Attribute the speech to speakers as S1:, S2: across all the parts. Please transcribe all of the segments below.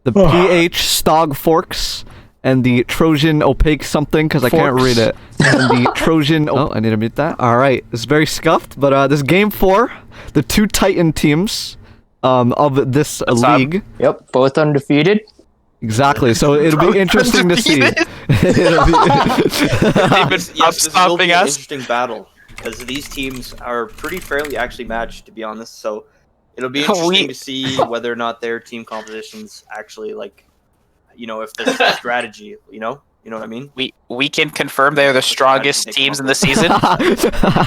S1: the PH Stog Forks, and the Trojan Opaque something, because I can't read it. And the Trojan... Oh, I need to mute that. All right. It's very scuffed, but this game 4, the 2 Titan teams of this league.
S2: Yep, both undefeated.
S1: Exactly. So it'll be interesting to see. It'll be...
S3: This will be an interesting battle, because these teams are pretty fairly actually matched, to be honest. So it'll be interesting to see whether or not their team compositions actually, like, you know, if there's a strategy, you know what I mean?
S4: We can confirm they're the strongest teams in the season.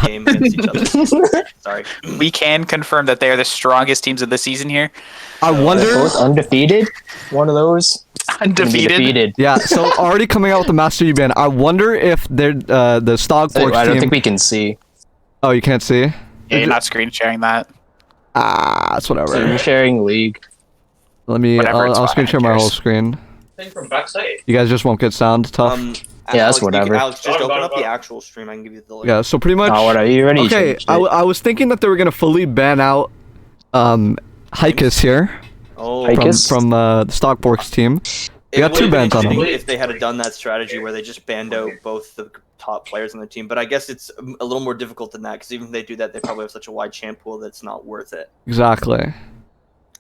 S3: Game against each other. Sorry.
S4: We can confirm that they are the strongest teams of the season here.
S1: I wonder...
S2: They're both undefeated. One of those.
S4: Undefeated.
S1: Yeah, so already coming out with the Master U band. I wonder if they're the Stog Forks
S2: I don't
S1: team...
S2: think we can see.
S1: Oh, you can't see?
S4: Yeah, you're not screen sharing that.
S1: It's whatever.
S2: So you're sharing league.
S1: Let me... I'll screen share my whole screen.
S5: From backside.
S1: You guys just won't get sound. Tough.
S2: Yeah, that's whatever.
S3: Alex, just open up the actual stream. I can give you the link.
S1: Yeah, so pretty much...
S2: Oh, what are you ready?
S1: Okay, I was thinking that they were going to fully ban out Hikus here.
S3: Oh,
S1: from the Stog Forks team. They got 2 bans on them.
S3: If they had done that strategy where they just banned out both the top players on the team, but I guess it's a little more difficult than that, because even if they do that, they probably have such a wide champ pool that's not worth it.
S1: Exactly.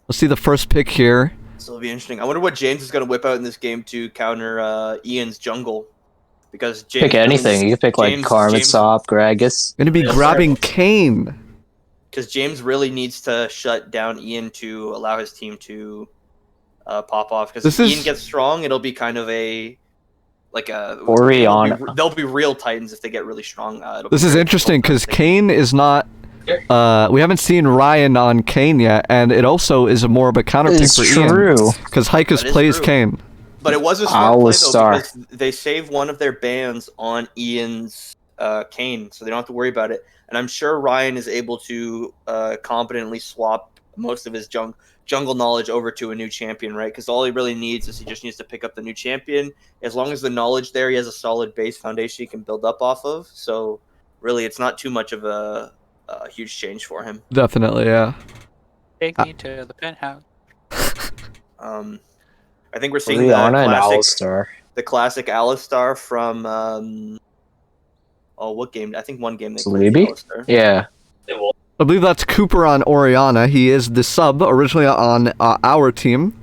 S1: Let's see the first pick here.
S3: So it'll be interesting. I wonder what James is going to whip out in this game to counter Ian's jungle. Because James...
S2: Pick anything. You can pick like Karmatsop, Gragas.
S1: Gonna be grabbing Kane.
S3: Because James really needs to shut down Ian to allow his team to pop off. Because if Ian gets strong, it'll be kind of a... like a...
S2: Oriana.
S3: They'll be real Titans if they get really strong.
S1: This is interesting, because Kane is not... we haven't seen Ryan on Kane yet, and it also is more of a counter pick for Ian. Because Hikus plays Kane.
S3: But it was a smart play, though, because they save one of their bans on Ian's Kane, so they don't have to worry about it. And I'm sure Ryan is able to competently swap most of his jungle knowledge over to a new champion, right? Because all he really needs is he just needs to pick up the new champion. As long as the knowledge there, he has a solid base foundation he can build up off of. So really, it's not too much of a huge change for him.
S1: Definitely, yeah.
S4: Take me to the penthouse.
S3: I think we're seeing the classic Alistar from what game? I think one game they played Alistar.
S2: Yeah.
S1: I believe that's Cooper on Oriana. He is the sub originally on our team.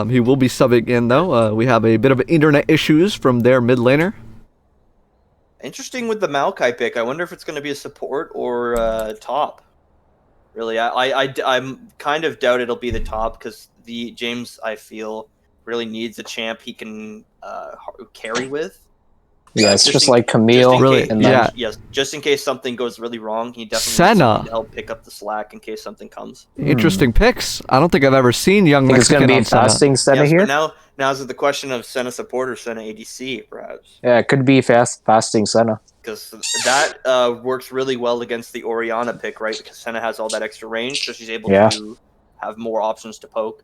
S1: He will be subbing in though. We have a bit of internet issues from their mid laner.
S3: Interesting with the Maokai pick. I wonder if it's going to be a support or top. Really, I'm kind of doubt it'll be the top, because the James, I feel, really needs a champ he can carry with.
S2: Yeah, it's just like Camille.
S1: Really,
S3: yes, just in case something goes really wrong, he definitely needs to help pick up the slack in case something comes.
S1: Interesting picks. I don't think I've ever seen young Mexican.
S2: It's going to be fasting Senna here.
S3: But now is it the question of Senna support or Senna ADC, perhaps?
S2: Yeah, it could be fasting Senna.
S3: Because that works really well against the Oriana pick, right? Because Senna has all that extra range, so she's able to have more options to poke.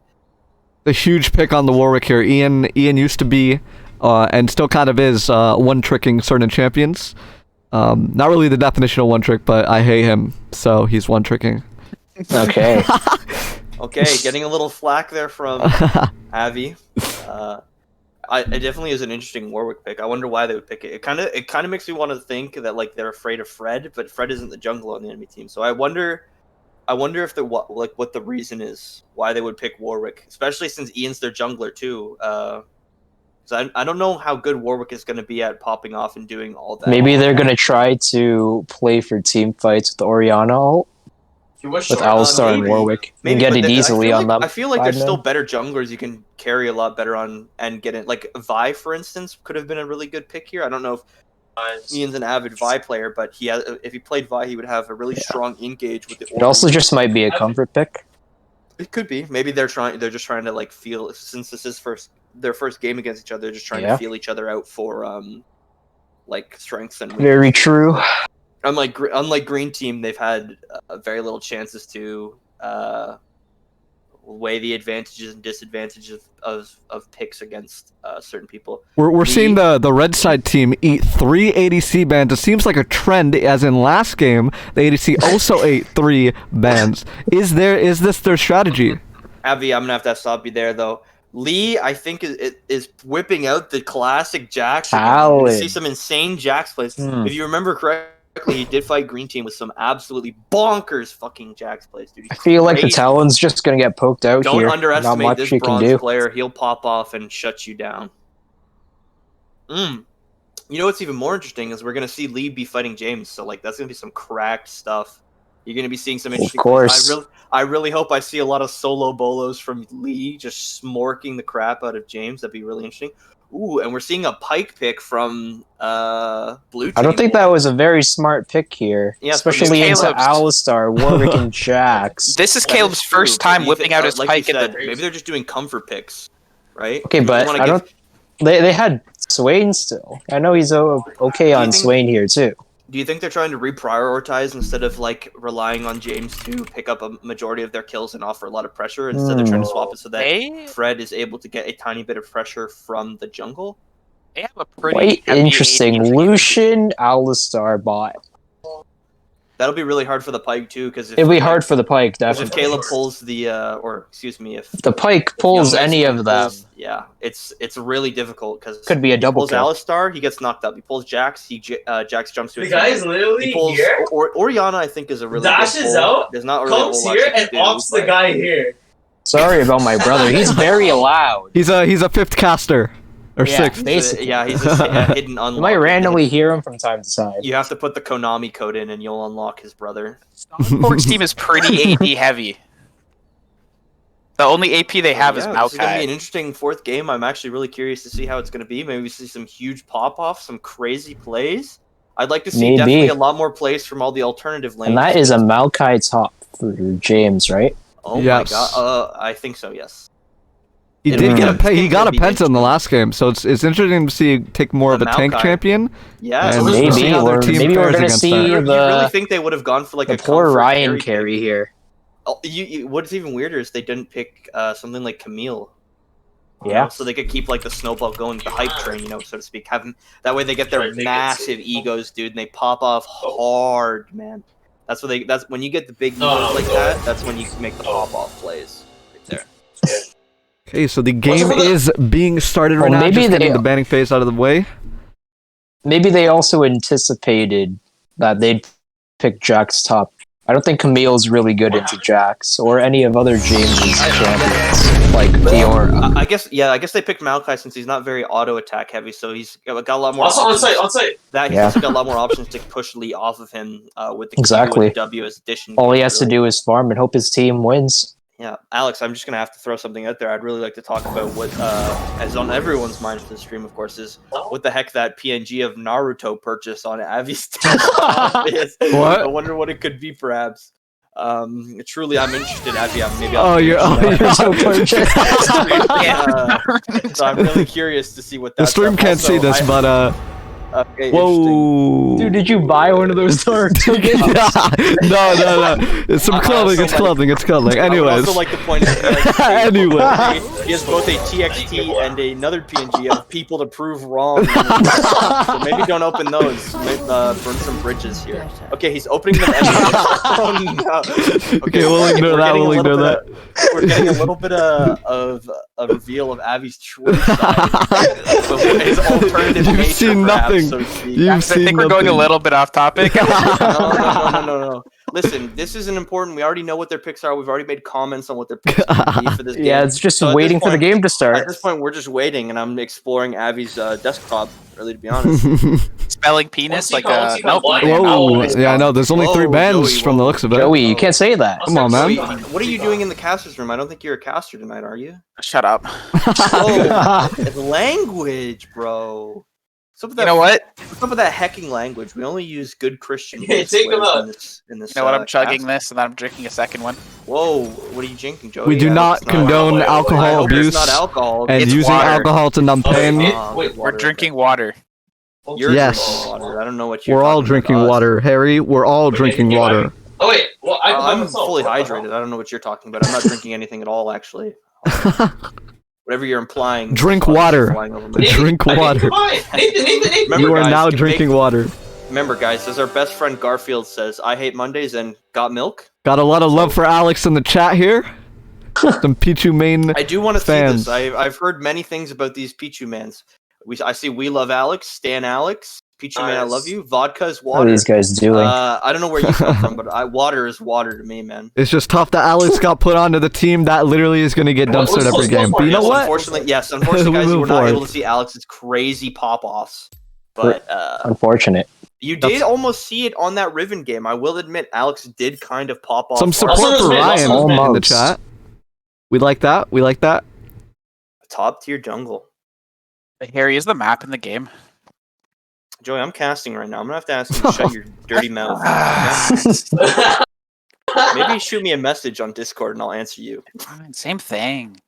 S1: The huge pick on the Warwick here. Ian used to be, and still kind of is, one-tricking certain champions. Not really the definition of one-trick, but I hate him, so he's one-tricking.
S2: Okay.
S3: Okay, getting a little flack there from Avi. It definitely is an interesting Warwick pick. I wonder why they would pick it. It kind of makes me want to think that like they're afraid of Fred, but Fred isn't the jungler on the enemy team. So I wonder if what the reason is why they would pick Warwick, especially since Ian's their jungler too. So I don't know how good Warwick is going to be at popping off and doing all that.
S2: Maybe they're going to try to play for team fights with Oriana ult. With Alistar and Warwick. You can get it easily on that.
S3: I feel like there's still better junglers you can carry a lot better on and get it. Like Vi, for instance, could have been a really good pick here. I don't know if Ian's an avid Vi player, but if he played Vi, he would have a really strong engage with the Orb.
S2: It also just might be a comfort pick.
S3: It could be. Maybe they're just trying to like feel, since this is their first game against each other, they're just trying to feel each other out for like strengths and weaknesses.
S2: Very true.
S3: Unlike Green Team, they've had very little chances to weigh the advantages and disadvantages of picks against certain people.
S1: We're seeing the red side team eat 3 ADC bans. It seems like a trend, as in last game, the ADC also ate 3 bans. Is this their strategy?
S3: Avi, I'm gonna have to stop you there though. Lee, I think, is whipping out the classic jacks. You're
S2: Talon.
S3: gonna see some insane jacks plays. If you remember correctly, he did fight Green Team with some absolutely bonkers fucking jacks plays, dude.
S2: I feel like the Talon's just gonna get poked out
S3: Don't
S2: here. Not
S3: underestimate
S2: much
S3: this
S2: you can
S3: bronze
S2: do.
S3: player. He'll pop off and shut you down. You know what's even more interesting is we're gonna see Lee be fighting James, so like that's gonna be some cracked stuff. You're gonna be seeing some interesting.
S2: Of course.
S3: I really hope I see a lot of solo bolos from Lee just smorking the crap out of James. That'd be really interesting. Ooh, and we're seeing a pike pick from Blue Team.
S2: I don't think that was a very smart pick here,
S3: Yeah,
S2: especially into Alistar, Warwick, and Jax.
S4: This is Caleb's first time whipping out his pike at the.
S3: Maybe they're just doing comfort picks, right?
S2: Okay, but I don't. They had Swain still. I know he's okay on Swain here too.
S3: Do you think they're trying to reprioritize instead of like relying on James to pick up a majority of their kills and offer a lot of pressure? Instead, they're trying to swap it so that Fred is able to get a tiny bit of pressure from the jungle.
S4: They have a pretty
S2: quite interesting. Lucian Alistar bot.
S3: That'll be really hard for the pike too, because
S2: it'll be hard for the pike. Definitely.
S3: If Caleb pulls the, or excuse me, if
S2: the pike pulls any of them,
S3: yeah, it's really difficult because
S2: could be a double kill.
S3: Pulls Alistar, he gets knocked up. He pulls Jax, Jax jumps to his.
S5: The guy is literally here.
S3: Orianna, I think, is a really
S5: dashes out.
S3: There's not really
S5: comes here and opts the guy here.
S2: Sorry about my brother. He's very loud.
S1: He's a fifth caster. Or sixth.
S2: Basically.
S3: Yeah, he's a hidden unlock.
S2: You might randomly hear him from time to time.
S3: You have to put the Konami code in and you'll unlock his brother.
S4: Stog's team is pretty AP heavy. The only AP they have is Maokai.
S3: This is going to be an interesting fourth game. I'm actually really curious to see how it's going to be. Maybe we see some huge pop-offs, some crazy plays. I'd like to see definitely a lot more plays from all the alternative lanes.
S2: And that is a Maokai top for James, right?
S3: Oh my god. I think so, yes.
S1: He did get he got a penta in the last game, so it's interesting to see take more of a tank champion.
S3: Yeah,
S1: and
S2: maybe we're going to see
S3: you really think they would have gone for like
S2: a poor Ryan carry here.
S3: What's even weirder is they didn't pick something like Camille.
S2: Yeah.
S3: So they could keep like the snowball going, the hype train, so to speak. That way they get their massive egos, dude, and they pop off hard, man. That's when you get the big egos like that. That's when you can make the pop off plays right there.
S1: Okay, so the game is being started right now, just getting the banning phase out of the way.
S2: Maybe they also anticipated that they'd pick Jax top. I don't think Camille's really good into Jax, or any of other James's champions, like Fiora.
S3: I guess they picked Maokai since he's not very auto-attack heavy, so he's got a lot more
S5: also
S3: options.
S5: On site.
S3: He's also got a lot more options to push Lee off of him with the
S2: exactly.
S3: Q and W as addition.
S2: All he has to do is farm and hope his team wins.
S3: Yeah, Alex, I'm just going to have to throw something out there. I'd really like to talk about what is on everyone's mind for the stream, of course, is what the heck that PNG of Naruto purchase on Avi's team is.
S1: What?
S3: I wonder what it could be, perhaps. Truly, I'm interested, Avi. Maybe
S1: you're so purchase.
S3: So I'm really curious to see what that.
S1: The stream can't see this, but
S3: okay,
S1: whoa!
S2: Dude, did you buy one of those dark tickets?
S1: No. It's some clothing. It's clothing. It's clothing. Anyways.
S3: I would also like to point out.
S1: Anyway.
S3: He has both a TXT and another PNG of people to prove wrong. So maybe don't open those. Maybe, burn some bridges here. Okay, he's opening them. Oh no.
S1: Okay, we'll ignore that.
S3: We're getting a little bit of a reveal of Avi's true side. So his alternative
S1: You've
S3: nature,
S1: seen
S3: perhaps,
S1: nothing.
S3: So to speak.
S4: I think we're going a little bit off topic.
S3: No. Listen, this isn't important. We already know what their picks are. We've already made comments on what their picks are be for this game.
S2: Yeah, it's just waiting for the game to start.
S3: At this point, we're just waiting, and I'm exploring Avi's desktop, really, to be honest.
S4: Spelling penis like
S1: Whoa, yeah, I know. There's only 3 bans from the looks of it.
S2: Joey, you can't say that.
S1: Come on, man.
S3: What are you doing in the caster's room? I don't think you're a caster tonight, are you?
S4: Shut up.
S3: Oh, it's language, bro.
S4: You know what?
S3: What's up with that hecking language? We only use good Christian
S5: Hey, take them out.
S3: in this.
S4: You know what? I'm chugging this, and then I'm drinking a second one.
S3: Whoa, what are you drinking, Joey?
S1: We do not condone alcohol abuse
S3: not alcohol.
S1: and
S4: It's
S1: using
S4: water.
S1: alcohol to numb pain.
S4: We're drinking water.
S3: You're
S1: Yes.
S3: drinking water. I don't know what you're
S1: We're all
S3: talking
S1: drinking
S3: about.
S1: water, Harry. We're all drinking water.
S5: Oh wait, well
S3: I'm fully hydrated. I don't know what you're talking about. I'm not drinking anything at all, actually. Whatever you're implying.
S1: Drink water. Drink water.
S3: Remember,
S1: You are
S3: guys,
S1: now drinking water.
S3: Remember, guys, as our best friend Garfield says, I hate Mondays and got milk.
S1: Got a lot of love for Alex in the chat here. Some Pichu main.
S3: I do want to see
S1: fans.
S3: this. I've heard many things about these Pichu mans. I see We Love Alex, Stan Alex, Pichu Man I Love You, Vodka is
S2: What are
S3: water.
S2: these guys doing?
S3: I don't know where you come from, but water is water to me, man.
S1: It's just tough that Alex got put onto the team that literally is going to get dumpstered every game. But you know what?
S3: Unfortunately, guys,
S1: We
S3: you were
S1: move
S3: not
S1: forward.
S3: able to see Alex's crazy pop-offs. But
S2: Unfortunate.
S3: you did almost see it on that Riven game. I will admit, Alex did kind of pop off.
S1: Some support
S5: Also,
S1: for
S5: man,
S1: Ryan in the
S2: almost.
S1: chat. We like that. We like that.
S3: Top tier jungle.
S4: Harry, is the map in the game?
S3: Joey, I'm casting right now. I'm gonna have to ask you to shut your dirty mouth. Maybe shoot me a message on Discord and I'll answer you.
S4: Fine, same thing.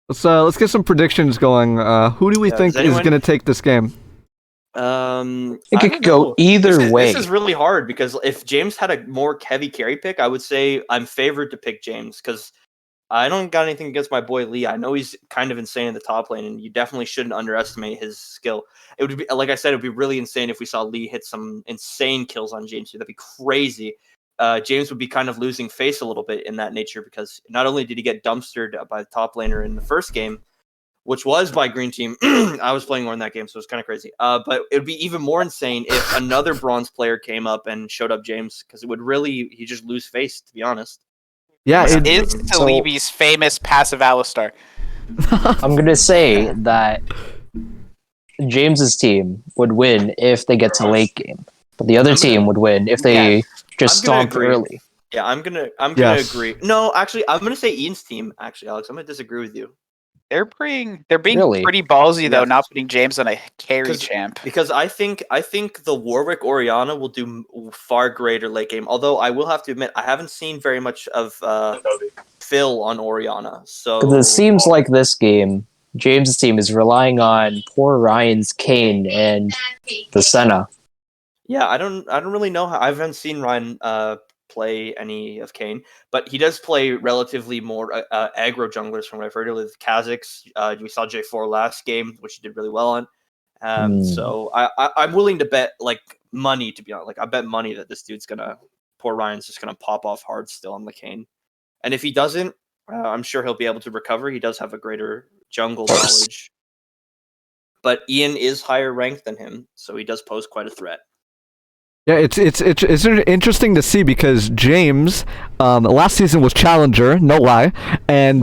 S1: Let's get some predictions going. Who do we
S3: Yeah,
S1: think
S3: does
S1: is
S3: anyone-
S1: going to take this game?
S2: It
S3: I
S2: could
S3: don't
S2: go
S3: know.
S2: either way.
S3: This is really hard because if James had a more heavy carry pick, I would say I'm favored to pick James because I don't got anything against my boy Lee. I know he's kind of insane in the top lane, and you definitely shouldn't underestimate his skill. It would be, like I said, it would be really insane if we saw Lee hit some insane kills on James. That'd be crazy. James would be kind of losing face a little bit in that nature because not only did he get dumpstered by the top laner in the first game, which was by Green Team. I was playing more in that game, so it was kind of crazy. But it would be even more insane if another bronze player came up and showed up James, because it would really, he just lose face, to be honest.
S1: Yeah,
S4: This
S1: it,
S4: is Talibi's famous passive Alistar.
S2: I'm gonna say that James's team would win if they get to late game, but the other team would win if they just
S3: I'm gonna
S2: stomp
S3: agree.
S2: early.
S3: Yeah, I'm gonna
S1: Yes.
S3: agree. No, actually, I'm gonna say Ian's team. Actually, Alex, I'm gonna disagree with you
S4: They're being
S2: Really?
S4: pretty ballsy though,
S3: Yeah.
S4: not putting James on a carry
S3: 'Cause-
S4: champ.
S3: because I think the Warwick Orianna will do far greater late game. Although I will have to admit, I haven't seen very much of Phil on Orianna. So
S2: Because it seems like this game, James's team is relying on poor Ryan's Kane and the Senna.
S3: yeah, I don't really know how. I haven't seen Ryan play any of Kane, but he does play relatively more aggro junglers from what I've heard with Kazakhs. We saw J4 last game, which he did really well on. So I'm willing to bet like money, to be honest. Like I bet money that this dude's poor Ryan's just gonna pop off hard still on the Kane. And if he doesn't, I'm sure he'll be able to recover. He does have a greater jungle knowledge. But Ian is higher ranked than him, so he does pose quite a threat.
S1: yeah, it's interesting to see because James last season was challenger, no lie, and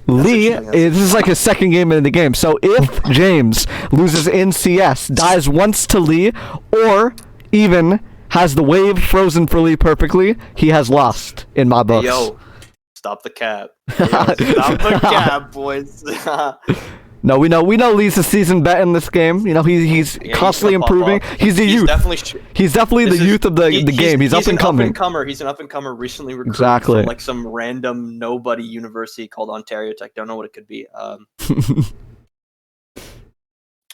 S1: Lee this is like his second game in the game. So if James loses in CS, dies once to Lee, or even has the wave frozen for Lee perfectly, he has lost in my books.
S3: Yo, stop the cap. Yo, stop the cap, boys.
S1: No, we know Lee's a seasoned bet in this game. You know, he's
S3: Yeah,
S1: constantly
S3: he's gonna pop
S1: improving.
S3: off.
S1: He's the youth. He's definitely the youth of the game. He's up and coming.
S3: He's an up and comer, recently recruited
S1: Exactly.
S3: from like some random nobody university called Ontario Tech. Don't know what it could be.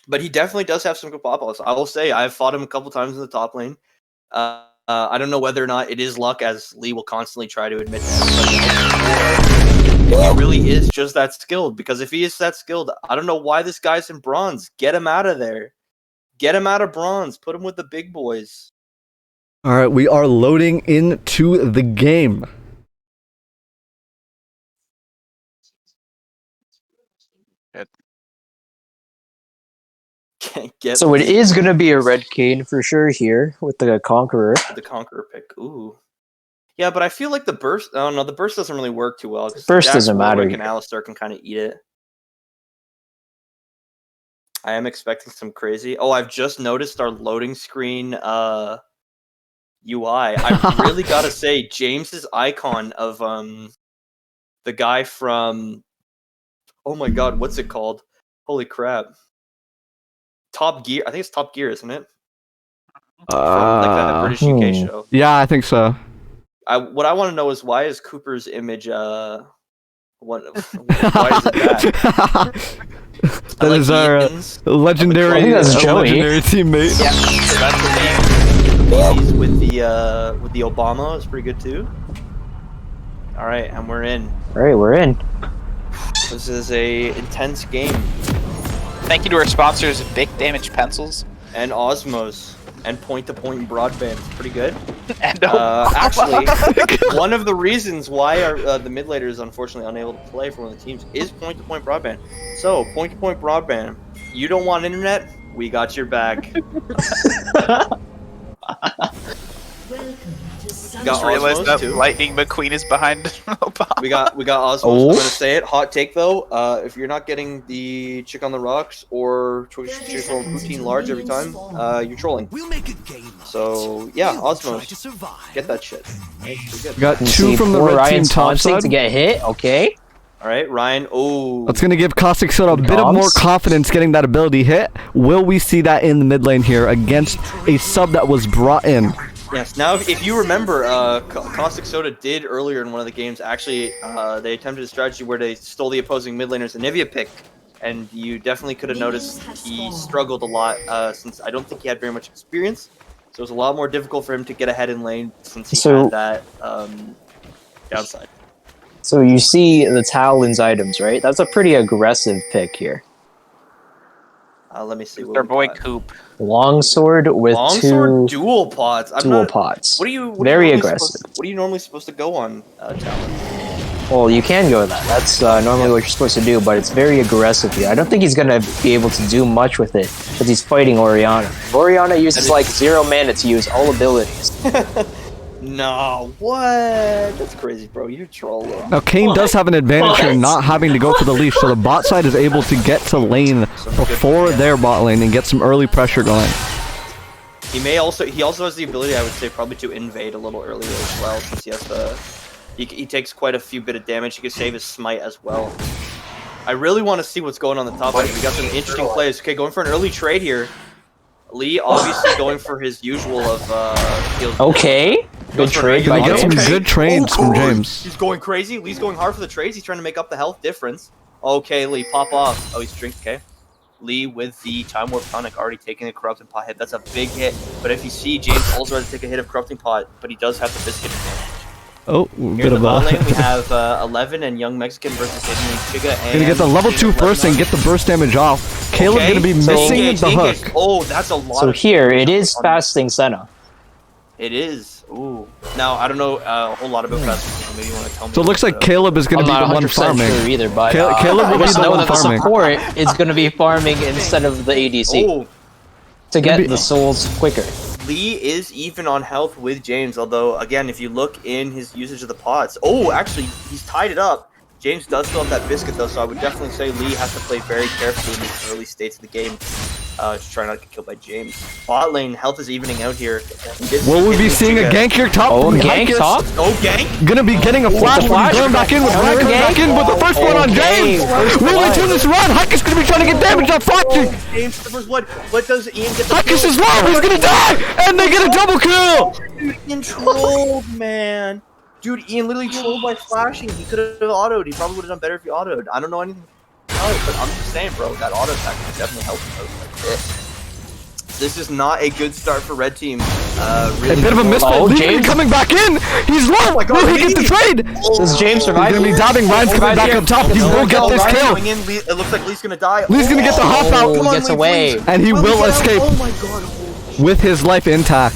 S3: But he definitely does have some good pop offs. I will say I've fought him a couple times in the top lane. I don't know whether or not it is luck, as Lee will constantly try to admit to everybody else, or if he really is just that skilled. Because if he is that skilled, I don't know why this guy's in bronze. Get him out of there. Get him out of bronze. Put him with the big boys.
S1: All right, we are loading into the game.
S3: Get
S2: So it is going to be a red Kane for sure here with the Conqueror.
S3: the Conqueror pick. Ooh. Yeah, but I feel like the burst. Oh no, the burst doesn't really work too well. 'Cause
S2: Burst
S3: Jax,
S2: doesn't matter.
S3: Warwick, and Alistar can kind of eat it. I am expecting some crazy. Oh, I've just noticed our loading screen UI. I really gotta say, James's icon of the guy from. Oh my God, what's it called? Holy crap! Top Gear. I think it's Top Gear, isn't it? From like that British UK show.
S1: Yeah, I think so.
S3: What I want to know is why is Cooper's image why is it that?
S1: That is our legendary,
S2: I think that's Joey.
S1: legendary teammate.
S3: Yeah, so that's the name. He's with the Obama is pretty good too. All right, and we're in.
S2: All right, we're in.
S3: This is a intense game.
S4: Thank you to our sponsors, Big Damage Pencils.
S3: And Osmos. and point-to-point broadband. It's pretty good.
S4: And
S3: Actually, one of the reasons why the mid laner is unfortunately unable to play for one of the teams is point-to-point broadband. So, point-to-point broadband. You don't want internet? We got your back.
S4: just realized that Lightning McQueen is behind Opaque.
S3: We got Osmos.
S2: Oh.
S3: I'm gonna say it. Hot take though. If you're not getting the chick on the rocks or chick or poutine large every time, you're trolling. So yeah, Osmos, get that shit. Right, pretty good.
S1: We got
S2: You
S1: 2
S2: see
S1: from the
S2: poor
S1: red
S2: Ryan
S1: team top
S2: taunting
S1: side.
S2: to get hit. Okay.
S3: All right, Ryan. Oh,
S1: That's going to give Caustic Soda a bit of more
S2: Comms.
S1: confidence getting that ability hit. Will we see that in the mid lane here against a sub that was brought in?
S3: yes. Now, if you remember, Caustic Soda did earlier in one of the games. Actually, they attempted a strategy where they stole the opposing mid laner's Anivia pick, and you definitely could have noticed he struggled a lot since I don't think he had very much experience. So it was a lot more difficult for him to get ahead in lane since he had that downside.
S2: So you see the Talon's items, right? That's a pretty aggressive pick here.
S3: Let me see. What
S4: Our
S3: we
S4: boy
S3: got.
S2: Oh,
S4: Coop.
S2: Longsword with
S3: Longsword
S2: two
S3: dual pots. I'm
S2: dual
S3: not,
S2: pots.
S3: What are you?
S2: Very aggressive.
S3: What are you normally supposed to go on, Talon?
S2: Well, you can go that. That's normally what you're supposed to do, but it's very aggressive here. I don't think he's going to be able to do much with it because he's fighting Orianna. Orianna uses like 0 mana to use all abilities.
S3: No, what? That's crazy, bro. You're trolling.
S1: Now, Kane does have an advantage here, not having to go for the leash, so the bot side is able to get to lane before their bot lane and get some early pressure going.
S3: He also has the ability, I would say, probably to invade a little earlier as well, since he has the. He takes quite a few bit of damage. He can save his smite as well. I really want to see what's going on the top lane. We got some interesting plays. Okay, going for an early trade here. Lee obviously going for his usual of heals.
S2: Okay. Good trade by
S1: Gonna get some
S2: James.
S1: good trades from James.
S3: He's going crazy. Lee's going hard for the trades. He's trying to make up the health difference. Okay, Lee, pop off. Oh, he's drinking. Okay. Lee with the Time Warp Tonic already taking a Corrupting Pot hit. That's a big hit. But if you see, James also has to take a hit of Corrupting Pot, but he does have the Biscuit advantage.
S1: Oh,
S3: Here
S1: bit
S3: in the
S1: of
S3: bot
S1: a...
S3: lane, we have 11 and Young Mexican versus Hidden Chiga. And
S1: Gonna get the level 2 first and get the burst damage off. Caleb's gonna be missing the hook.
S3: Oh, that's a lot.
S2: So
S3: of
S2: here, it is fasting Senna.
S3: It is. Ooh. Now, I don't know a whole lot about fasting. Maybe you want to tell me.
S1: So it looks like Caleb is gonna
S2: I'm
S1: be
S2: not
S1: the one
S2: 100%
S1: farming.
S2: sure either, but
S1: Caleb will
S2: I
S1: be
S2: just
S1: the
S2: know
S1: one
S2: that the
S1: farming.
S2: support is going to be farming instead of the ADC
S3: Oh,
S2: to get
S1: Maybe-
S2: the souls quicker.
S3: Lee is even on health with James, although, again, if you look in his usage of the pots... Oh, actually, he's tied it up. James does still have that Biscuit, though, so I would definitely say Lee has to play very carefully in these early states of the game. Just try not to get killed by James. Bot lane, health is evening out here.
S1: Will we be seeing a gank here top?
S2: Oh,
S1: from
S2: gank
S1: Hikis?
S2: top?
S3: Oh, gank?
S1: Gonna be getting a flash,
S2: flash.
S1: going back in with
S2: Another
S1: Ryan coming back
S2: gank?
S1: in with the first one on
S2: Okay,
S1: James.
S2: first
S1: Will we
S2: blood.
S1: turn this around? Hikis gonna be trying to get damage on flashing.
S3: James the first blood. What does Ian get the
S1: Hikis
S3: kill?
S1: is low. He's gonna die, and they get a double kill.
S3: Ian trolled, man. Dude, Ian literally trolled by flashing. He could have autoed. He probably would have done better if he autoed. I don't know anything about it, but I'm just saying, bro, that auto attack can definitely help him out like this. This is not a good start for red team. Really
S1: A bit of a misplay.
S2: Oh,
S1: Lee
S2: James.
S1: coming back in. He's low. Will he get the trade?
S2: Does James
S1: He's
S2: survive?
S1: gonna be doubting. Ryan's coming back up top. He will get this kill.
S3: Going in, Lee, it looks like Lee's gonna die.
S1: Lee's gonna get the hop out.
S2: He gets
S3: Lee,
S2: away.
S3: please.
S1: And he will
S3: get out.
S1: escape
S3: Oh my god.
S1: with his life intact.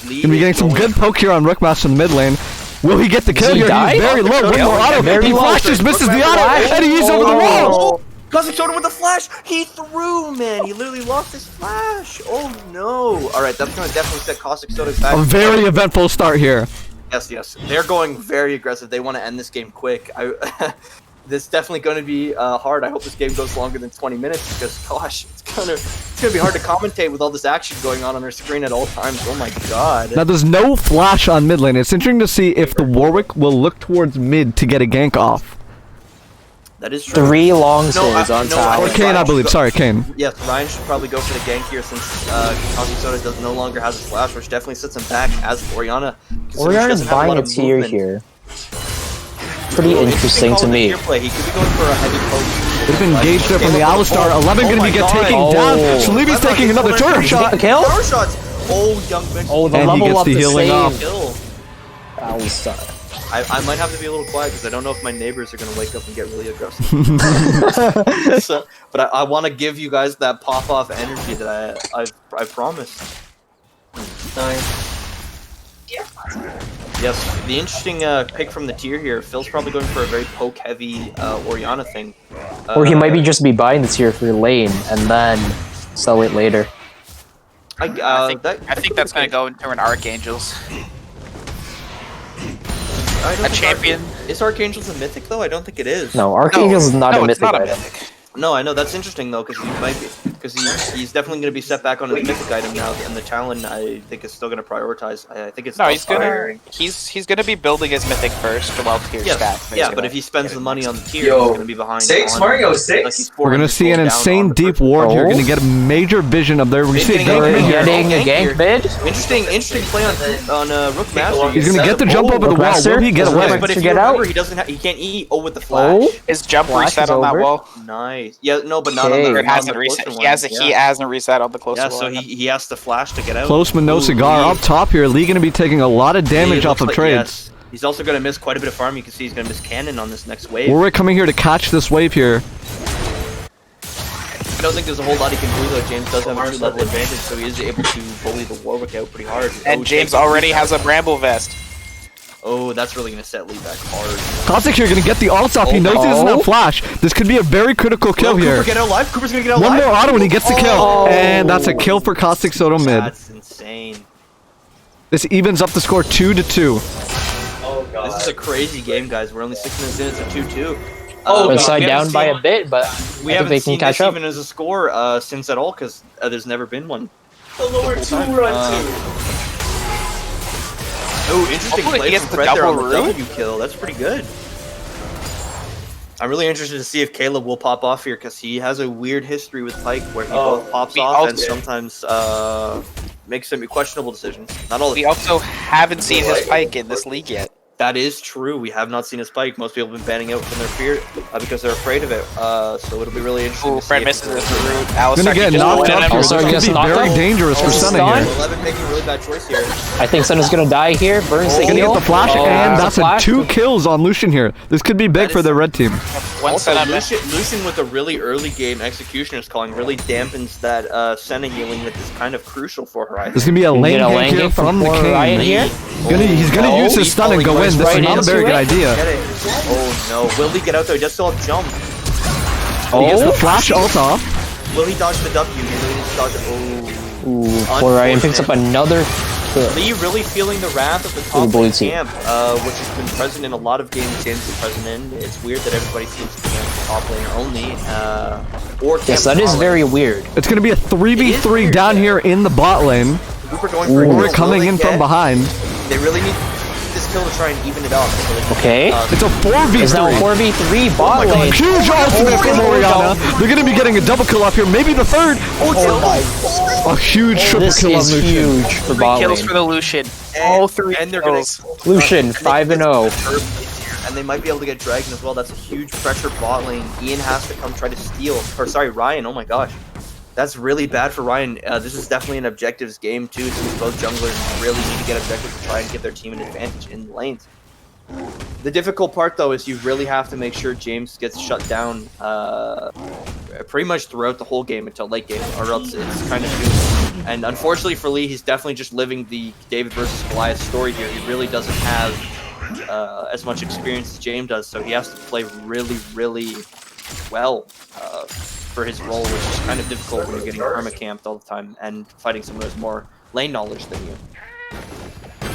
S3: Lee
S1: Gonna be
S3: is
S1: getting some
S3: going-
S1: good poke here on Rookmaster in the mid lane. Will he get the kill
S2: he
S1: here?
S2: die?
S1: He's very low. One more auto.
S2: Very
S1: He
S2: low.
S1: flashes, misses the auto,
S3: Flash.
S1: and he's over the wall.
S3: Caustic Soda with the flash! He threw, man! He literally lost his flash! Oh no! Alright, that's gonna definitely set Caustic Soda back.
S1: A very eventful start here.
S3: Yes. They're going very aggressive. They want to end this game quick. This is definitely going to be hard. I hope this game goes longer than 20 minutes because, gosh, it's gonna be hard to commentate with all this action going on our screen at all times. Oh my god!
S1: Now there's no flash on mid lane. It's interesting to see if the Warwick will look towards mid to get a gank off.
S3: That is true.
S2: 3 long swords
S3: No,
S2: on
S3: no,
S2: top.
S1: Or Kane, I believe. Sorry, Kane.
S3: Yes, Ryan should probably go for the gank here since Caustic Soda no longer has a flash, which definitely sets him back as Orianna. considering she
S2: Orianna's
S3: doesn't have a
S2: buying
S3: lot
S2: a
S3: of
S2: tier
S3: movement.
S2: here. Pretty interesting
S3: call
S2: to
S3: with the
S2: me.
S3: tier play. He could be going for a heavy poke.
S1: They've been engaged there from the Alistar. 11 gonna be taken down. Shalibi's taking another turret shot.
S2: The kill?
S3: Power shots. Oh, Young Mexican.
S2: Oh, the
S1: And he
S2: level
S1: gets
S2: up
S1: the
S2: the
S1: healing
S2: same.
S1: off.
S3: Kill.
S2: Alistar.
S3: I might have to be a little quiet because I don't know if my neighbors are going to wake up and get really aggressive. But I want to give you guys that pop-off energy that I promised.
S5: Nice.
S3: Yes, the interesting pick from the tier here. Phil's probably going for a very poke-heavy Orianna thing.
S2: Or he might be just be buying the tier for lane and then sell it later.
S4: I think that's gonna go into an Archangels. A champion.
S3: Is Archangels a mythic though? I don't think it is.
S2: No, Archangels is not a mythic
S4: not a
S2: item.
S4: mythic.
S3: No, I know that's interesting though, because he's definitely going to be set back on his mythic item now, and the Talon I think is still going to prioritize. I think it's
S4: No, he's gonna be building his mythic first while tier stack.
S3: Yeah, but if he spends the money on the tier,
S5: Yo,
S3: he's going to be behind.
S5: 6
S3: on-
S5: Mario 6.
S3: like he's
S1: We're gonna
S3: 400
S1: see an
S3: gold down
S1: insane
S3: on the
S1: deep
S3: first-
S1: ward here.
S2: Oh.
S1: Gonna get a major vision up there. We're gonna see a
S3: Big
S1: gank
S3: gank
S1: mid
S3: here.
S1: here.
S2: Getting a
S3: Gank
S2: gank
S3: here.
S2: mid.
S3: Interesting play on Rook Master.
S1: He's gonna get the jump over the wall.
S2: Master?
S1: Will he get
S2: Does
S1: away?
S2: Rook
S3: But if
S2: to
S3: you
S2: get
S3: remember,
S2: out?
S3: he doesn't. He can't eat. Oh, with the flash.
S2: Oh,
S4: His jump
S2: Flash
S4: reset
S2: is
S4: on that
S2: over.
S4: wall.
S3: Nice. Yeah, no, but not
S2: Okay.
S3: on the.
S4: It hasn't
S3: on the
S4: reset.
S3: closer
S4: He hasn't.
S3: one.
S4: He hasn't reset on the closer
S3: Yeah,
S4: one.
S3: so he has to flash to get out.
S1: Close but no
S3: Ooh,
S1: cigar
S3: Lee.
S1: up top here. Lee gonna be taking a lot of damage
S3: Lee
S1: off
S3: looks
S1: of
S3: like-
S1: trades.
S3: yes. He's also going to miss quite a bit of farm. You can see he's going to miss cannon on this next wave.
S1: Warwick coming here to catch this wave here.
S3: I don't think there's a whole lot he can do though. James does have a 2-level advantage, so he is able to bully the Warwick out pretty hard.
S4: And
S3: Oh,
S4: James
S3: takes-
S4: already has a Bramble Vest.
S3: Oh, that's really going to set Lee back hard.
S1: Caustic here gonna get the ult off. He knows he doesn't have flash. This could be a very critical kill
S3: Will
S1: here.
S3: Cooper get out alive? Cooper's going to get out
S1: One
S3: alive?
S1: more auto and he gets the kill.
S3: Oh.
S1: And that's a kill for Caustic Soto mid.
S3: That's insane.
S1: This evens up the score 2-2.
S5: Oh god.
S3: This is a crazy game, guys. We're only 6 minutes in. It's a 2-2.
S5: Oh,
S3: we
S2: Side
S3: haven't
S2: down by
S3: seen-
S2: a bit, but
S3: We
S2: I think
S3: haven't
S2: they
S3: seen
S2: can catch
S3: this
S2: up.
S3: even as a score since at all, because there's never been one.
S5: The lower 2
S3: time.
S5: run 2.
S3: Oh, interesting
S4: Hopefully he
S3: play
S4: gets
S3: from
S4: the
S3: Fred there on
S4: double
S3: the
S4: root.
S3: W kill. That's pretty good. I'm really interested to see if Caleb will pop off here, because he has a weird history with Pike where he both pops
S4: We
S3: off
S4: also-
S3: and sometimes makes some questionable decisions. Not all the
S4: We also haven't seen his Pike in this league yet.
S3: That is true. We have not seen a spike. Most people have been banning out from their fear because they're afraid of it. So it'll be really interesting
S4: Ooh,
S3: to see.
S4: Fred
S3: if
S4: misses
S3: it's-
S4: the root.
S1: Gonna
S4: Alistar
S1: get
S4: just
S1: knocked
S4: went
S1: up
S4: in
S1: here.
S4: and-
S1: This
S2: Alistar
S1: could
S2: gets
S1: be
S2: knocked
S1: very
S2: out.
S1: dangerous for
S2: Oh,
S1: Senna
S2: stun.
S1: here.
S3: 11 making a really bad choice here.
S2: I think Sun is gonna die here. Burns the
S1: Gonna
S2: heal.
S1: get the flash,
S2: Oh,
S1: and
S2: there's
S1: that's a
S2: flash.
S1: 2 kills on Lucian here. This could be big
S3: That
S1: for
S3: is-
S1: the red team.
S4: One
S3: Also,
S4: set up.
S3: Lucian with a really early game executioner's calling really dampens that Senna healing that is kind of crucial for her. I
S1: This is
S3: think.
S1: gonna be a lane
S2: get a
S1: gank
S2: lane
S1: here
S2: gank
S1: from
S2: from
S1: the
S2: poor
S1: king.
S2: Ryan here.
S1: He's gonna
S3: Oh,
S1: use his
S3: he's
S1: stun and go
S3: falling
S1: in. This
S2: right
S1: is not a
S2: into
S1: very
S2: it.
S1: good idea.
S3: Get it. Oh no. Will he get out there? He does still have jump.
S1: He gets the
S2: Oh,
S1: flash ult off.
S3: Will he dodge the W? He really needs to dodge it. Oh.
S2: ooh, poor Ryan picks up another kill.
S3: Lee really feeling the wrath of the top
S2: blue
S3: lane
S2: team.
S3: camp, which has been present in a lot of games James is present in. It's weird that everybody seems to be on the top lane only. Or
S2: Yes,
S3: camp
S2: that is
S3: bot
S2: very
S3: lane.
S2: weird.
S1: It's gonna be a 3v3
S3: weird,
S1: down
S3: yeah.
S1: here in the bot lane.
S3: Cooper going for a
S1: Warwick
S3: kill.
S1: coming
S3: Will
S1: in
S3: they
S1: from
S3: get-
S1: behind.
S3: They really need this kill to try and even it up. So they can,
S2: Okay.
S1: It's a
S2: It's now
S1: 4v3.
S2: 4v3 bot
S3: my God.
S2: lane.
S1: Huge ultimate from
S2: Oh,
S1: Orianna. They're gonna be getting a double kill off here, maybe the third. A huge triple
S2: This
S1: kill on
S2: is
S1: Lucian.
S2: huge for
S4: 3
S2: bot
S4: kills
S2: lane.
S4: for the Lucian.
S3: and,
S4: All 3
S3: and they're
S4: kills.
S3: gonna
S2: Lucian,
S3: and they
S2: 5-0.
S3: get the third place here, and they might be able to get Dragon as well. That's a huge pressure bot lane. Ian has to come try to steal. Or sorry, Ryan. Oh my gosh. That's really bad for Ryan. This is definitely an objectives game too, since both junglers really need to get objectives to try and give their team an advantage in the lanes. The difficult part though is you really have to make sure James gets shut down pretty much throughout the whole game until late game, or else it's kind of doomed. And unfortunately for Lee, he's definitely just living the David versus Goliath story here. He really doesn't have as much experience as James does, so he has to play really, really well for his role, which is kind of difficult when you're getting perma-camped all the time and fighting someone who has more lane knowledge than you.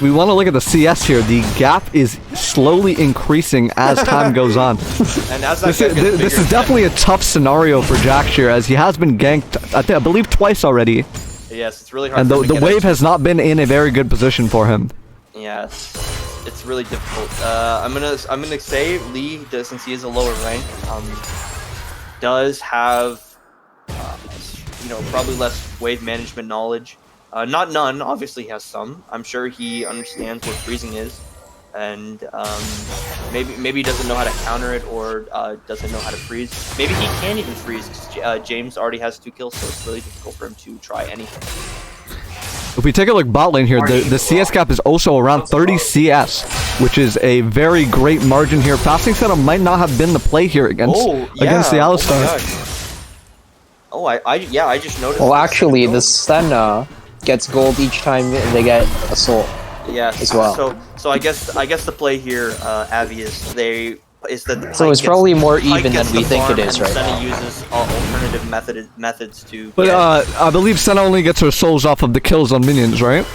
S1: We want to look at the CS here. The gap is slowly increasing as time goes on.
S3: And as that
S1: This
S3: gap
S1: is,
S3: gets
S1: this
S3: bigger,
S1: is definitely a tough scenario for Jack here, as he has been ganked, I believe, twice already.
S3: yes, it's really hard.
S1: And
S3: for him
S1: the
S3: to get
S1: wave
S3: out.
S1: has not been in a very good position for him.
S3: Yes, it's really difficult. I'm gonna say Lee, since he is a lower rank, does have probably less wave management knowledge. Not none, obviously he has some. I'm sure he understands what freezing is, and maybe he doesn't know how to counter it, or doesn't know how to freeze. Maybe he can't even freeze, because James already has 2 kills, so it's really difficult for him to try anything.
S1: If we take a look bot lane here, the CS gap is also around 30 CS, which is a very great margin here. Fasting setup might not have been the play here against the Alistar.
S3: Oh, I just noticed.
S2: Well,
S3: this.
S2: actually, the Senna gets gold each time they get a soul.
S3: Yeah.
S2: As well.
S3: So I guess the play here, Avi, is the
S2: So it's probably more even than we think it is right
S3: Senna
S2: now.
S3: uses alternative methods to.
S1: But
S3: get-
S1: I believe Senna only gets her souls off of the kills on minions, right?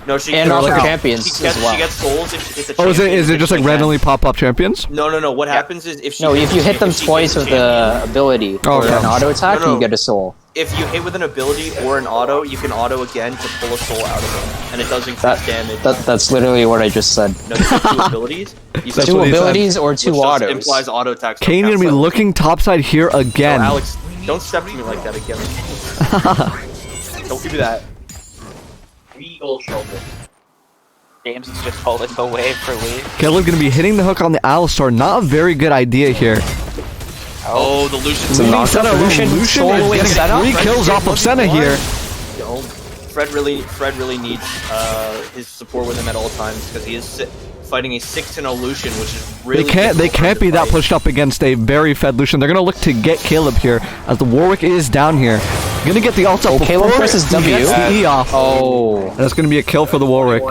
S3: no, she
S2: and
S3: gets,
S2: off
S3: like,
S2: champions
S3: she gets,
S2: as well.
S3: She gets souls if the
S1: Oh, is
S3: champion
S1: it just like
S3: hits
S1: randomly
S3: again.
S1: pop up champions?
S3: No. What happens is if she
S2: No,
S3: hits
S2: if you
S3: the
S2: hit them
S3: if she
S2: twice
S3: hits
S2: with
S3: champion-
S2: the ability
S1: Oh,
S2: or
S1: okay.
S2: an auto attack,
S3: No.
S2: you get a soul.
S3: if you hit with an ability or an auto, you can auto again to pull a soul out of them, and it does increase damage.
S2: That's literally what I just said.
S3: No, there's two abilities. You
S1: That's
S3: said
S2: Two
S1: what he said.
S2: abilities or two
S3: which just
S2: autos.
S3: implies auto attacks. don't
S1: Kane
S3: count.
S1: gonna be looking topside here
S3: No,
S1: again.
S3: Alex, don't step to me like that again. Don't do that.
S5: 3 gold shoulder.
S4: James is just holding away for Lee.
S1: Caleb gonna be hitting the hook on the Alistar. Not a very good idea here.
S3: Oh, the Lucian's
S1: Leading
S2: knock
S1: Senna,
S2: off.
S1: Lucian
S2: Lucian
S1: is
S2: soloing
S1: getting
S2: Senna?
S1: 3 kills off of Senna here.
S3: Yo, Fred really needs his support with him at all times because he is fighting a 6-0 Lucian, which is really
S1: They can't
S3: difficult for him
S1: be
S3: to
S1: that
S3: fight.
S1: pushed up against a very fed Lucian. They're gonna look to get Caleb here as the Warwick is down here. Gonna get the ult up before
S2: Caleb presses
S1: he
S2: W.
S1: gets the E off.
S2: Oh.
S1: That's gonna be a kill for the Warwick.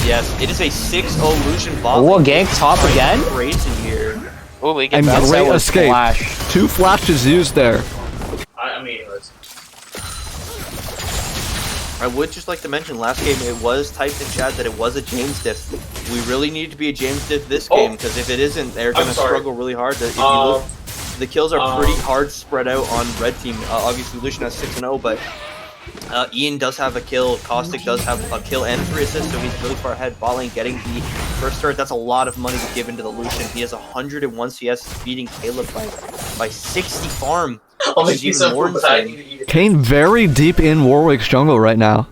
S3: Yes, it is a 6-0 Lucian bot.
S2: Oh, a gank top again?
S3: Crazy here.
S4: Oh, Lee
S1: And
S4: gets
S1: great
S2: was
S1: escape.
S2: flash.
S1: 2 flashes used there.
S5: I mean, let's.
S3: I would just like to mention, last game it was typed in chat that it was a James diff. We really need to be a James diff this
S5: Oh.
S3: game, because if it isn't, they're going to
S5: sorry.
S3: struggle really hard. If you look, the kills are pretty hard spread out on red team. Obviously, Lucian has 6-0, but Ian does have a kill. Caustic does have a kill and 3 assists, so he's really far ahead. Bot lane getting the first turret. That's a lot of money to give into the Lucian. He has 101 CS, beating Caleb by 60 farm.
S5: I'll
S3: Which
S5: make
S3: is
S5: you
S3: even
S5: some
S3: more
S5: food, but I
S3: insane.
S5: need to eat it.
S1: Kane very deep in Warwick's jungle right now,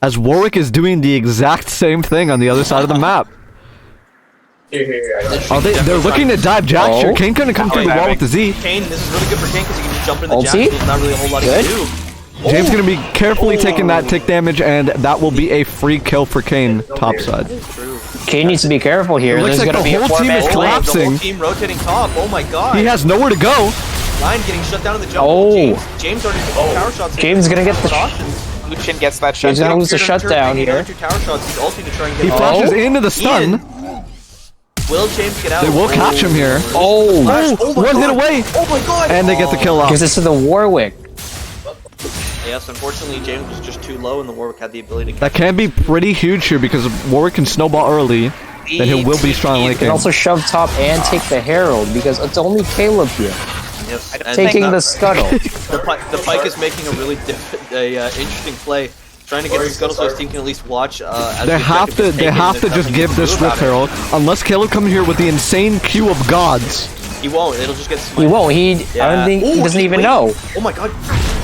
S1: as Warwick is doing the exact same thing on the other side of the map.
S5: Here, I got it.
S1: Oh, they're looking to dive Jack here. Kane couldn't come through the wall with the Z.
S3: Kane, this is really good for Kane because he can just jump into the
S2: Ulti?
S3: jack. There's not really a whole lot he
S2: Good.
S3: can do.
S1: James
S3: Oh.
S1: gonna be carefully taking that tick damage, and that will be a free kill for Kane topside.
S3: True.
S2: Kane needs to be careful here.
S1: It looks
S2: There's
S1: like
S2: gonna
S1: the
S2: be a
S1: whole team
S2: 4-man
S1: is
S3: Oh,
S2: fight.
S3: the whole
S1: collapsing.
S3: team rotating top. Oh my god.
S1: He has nowhere to go.
S3: Line getting shut down in the jungle.
S2: Oh.
S3: James already took power shots.
S2: James gonna get the
S4: Lucian gets that
S2: James
S4: shot.
S2: gonna lose the shutdown
S3: Another
S2: here.
S3: 2 tower shots. He's ulting to try and get
S1: He
S3: off.
S1: flashes into the stun.
S3: Ian. Will James get out?
S1: They will catch him here.
S2: Oh,
S3: Flash. Oh my
S1: One hit
S3: God.
S1: away,
S3: Oh my god.
S1: and they get the kill off.
S2: gives this to the Warwick.
S3: Yes, unfortunately James was just too low and the Warwick had the ability to
S1: That can be pretty huge here because if Warwick can snowball early, then he will be strong late
S2: You can
S1: game.
S2: also shove top and take the Herald because it's only Caleb here
S3: Yes. And
S2: taking
S3: that-
S2: the scuttle.
S3: the Pike is making a really interesting play, trying to get the scuttle so his team can at least watch. As
S1: They
S3: the
S1: have
S3: objective
S1: to
S3: is taken,
S1: just
S3: there's nothing
S1: give
S3: he can
S1: this
S3: do
S1: Rift
S3: about it.
S1: Herald, unless Caleb comes here with the insane queue of gods.
S3: He won't. It'll just get
S2: He
S3: smited.
S2: won't. I don't think he
S3: Ooh,
S2: doesn't even
S3: wait.
S2: know.
S3: Oh my god,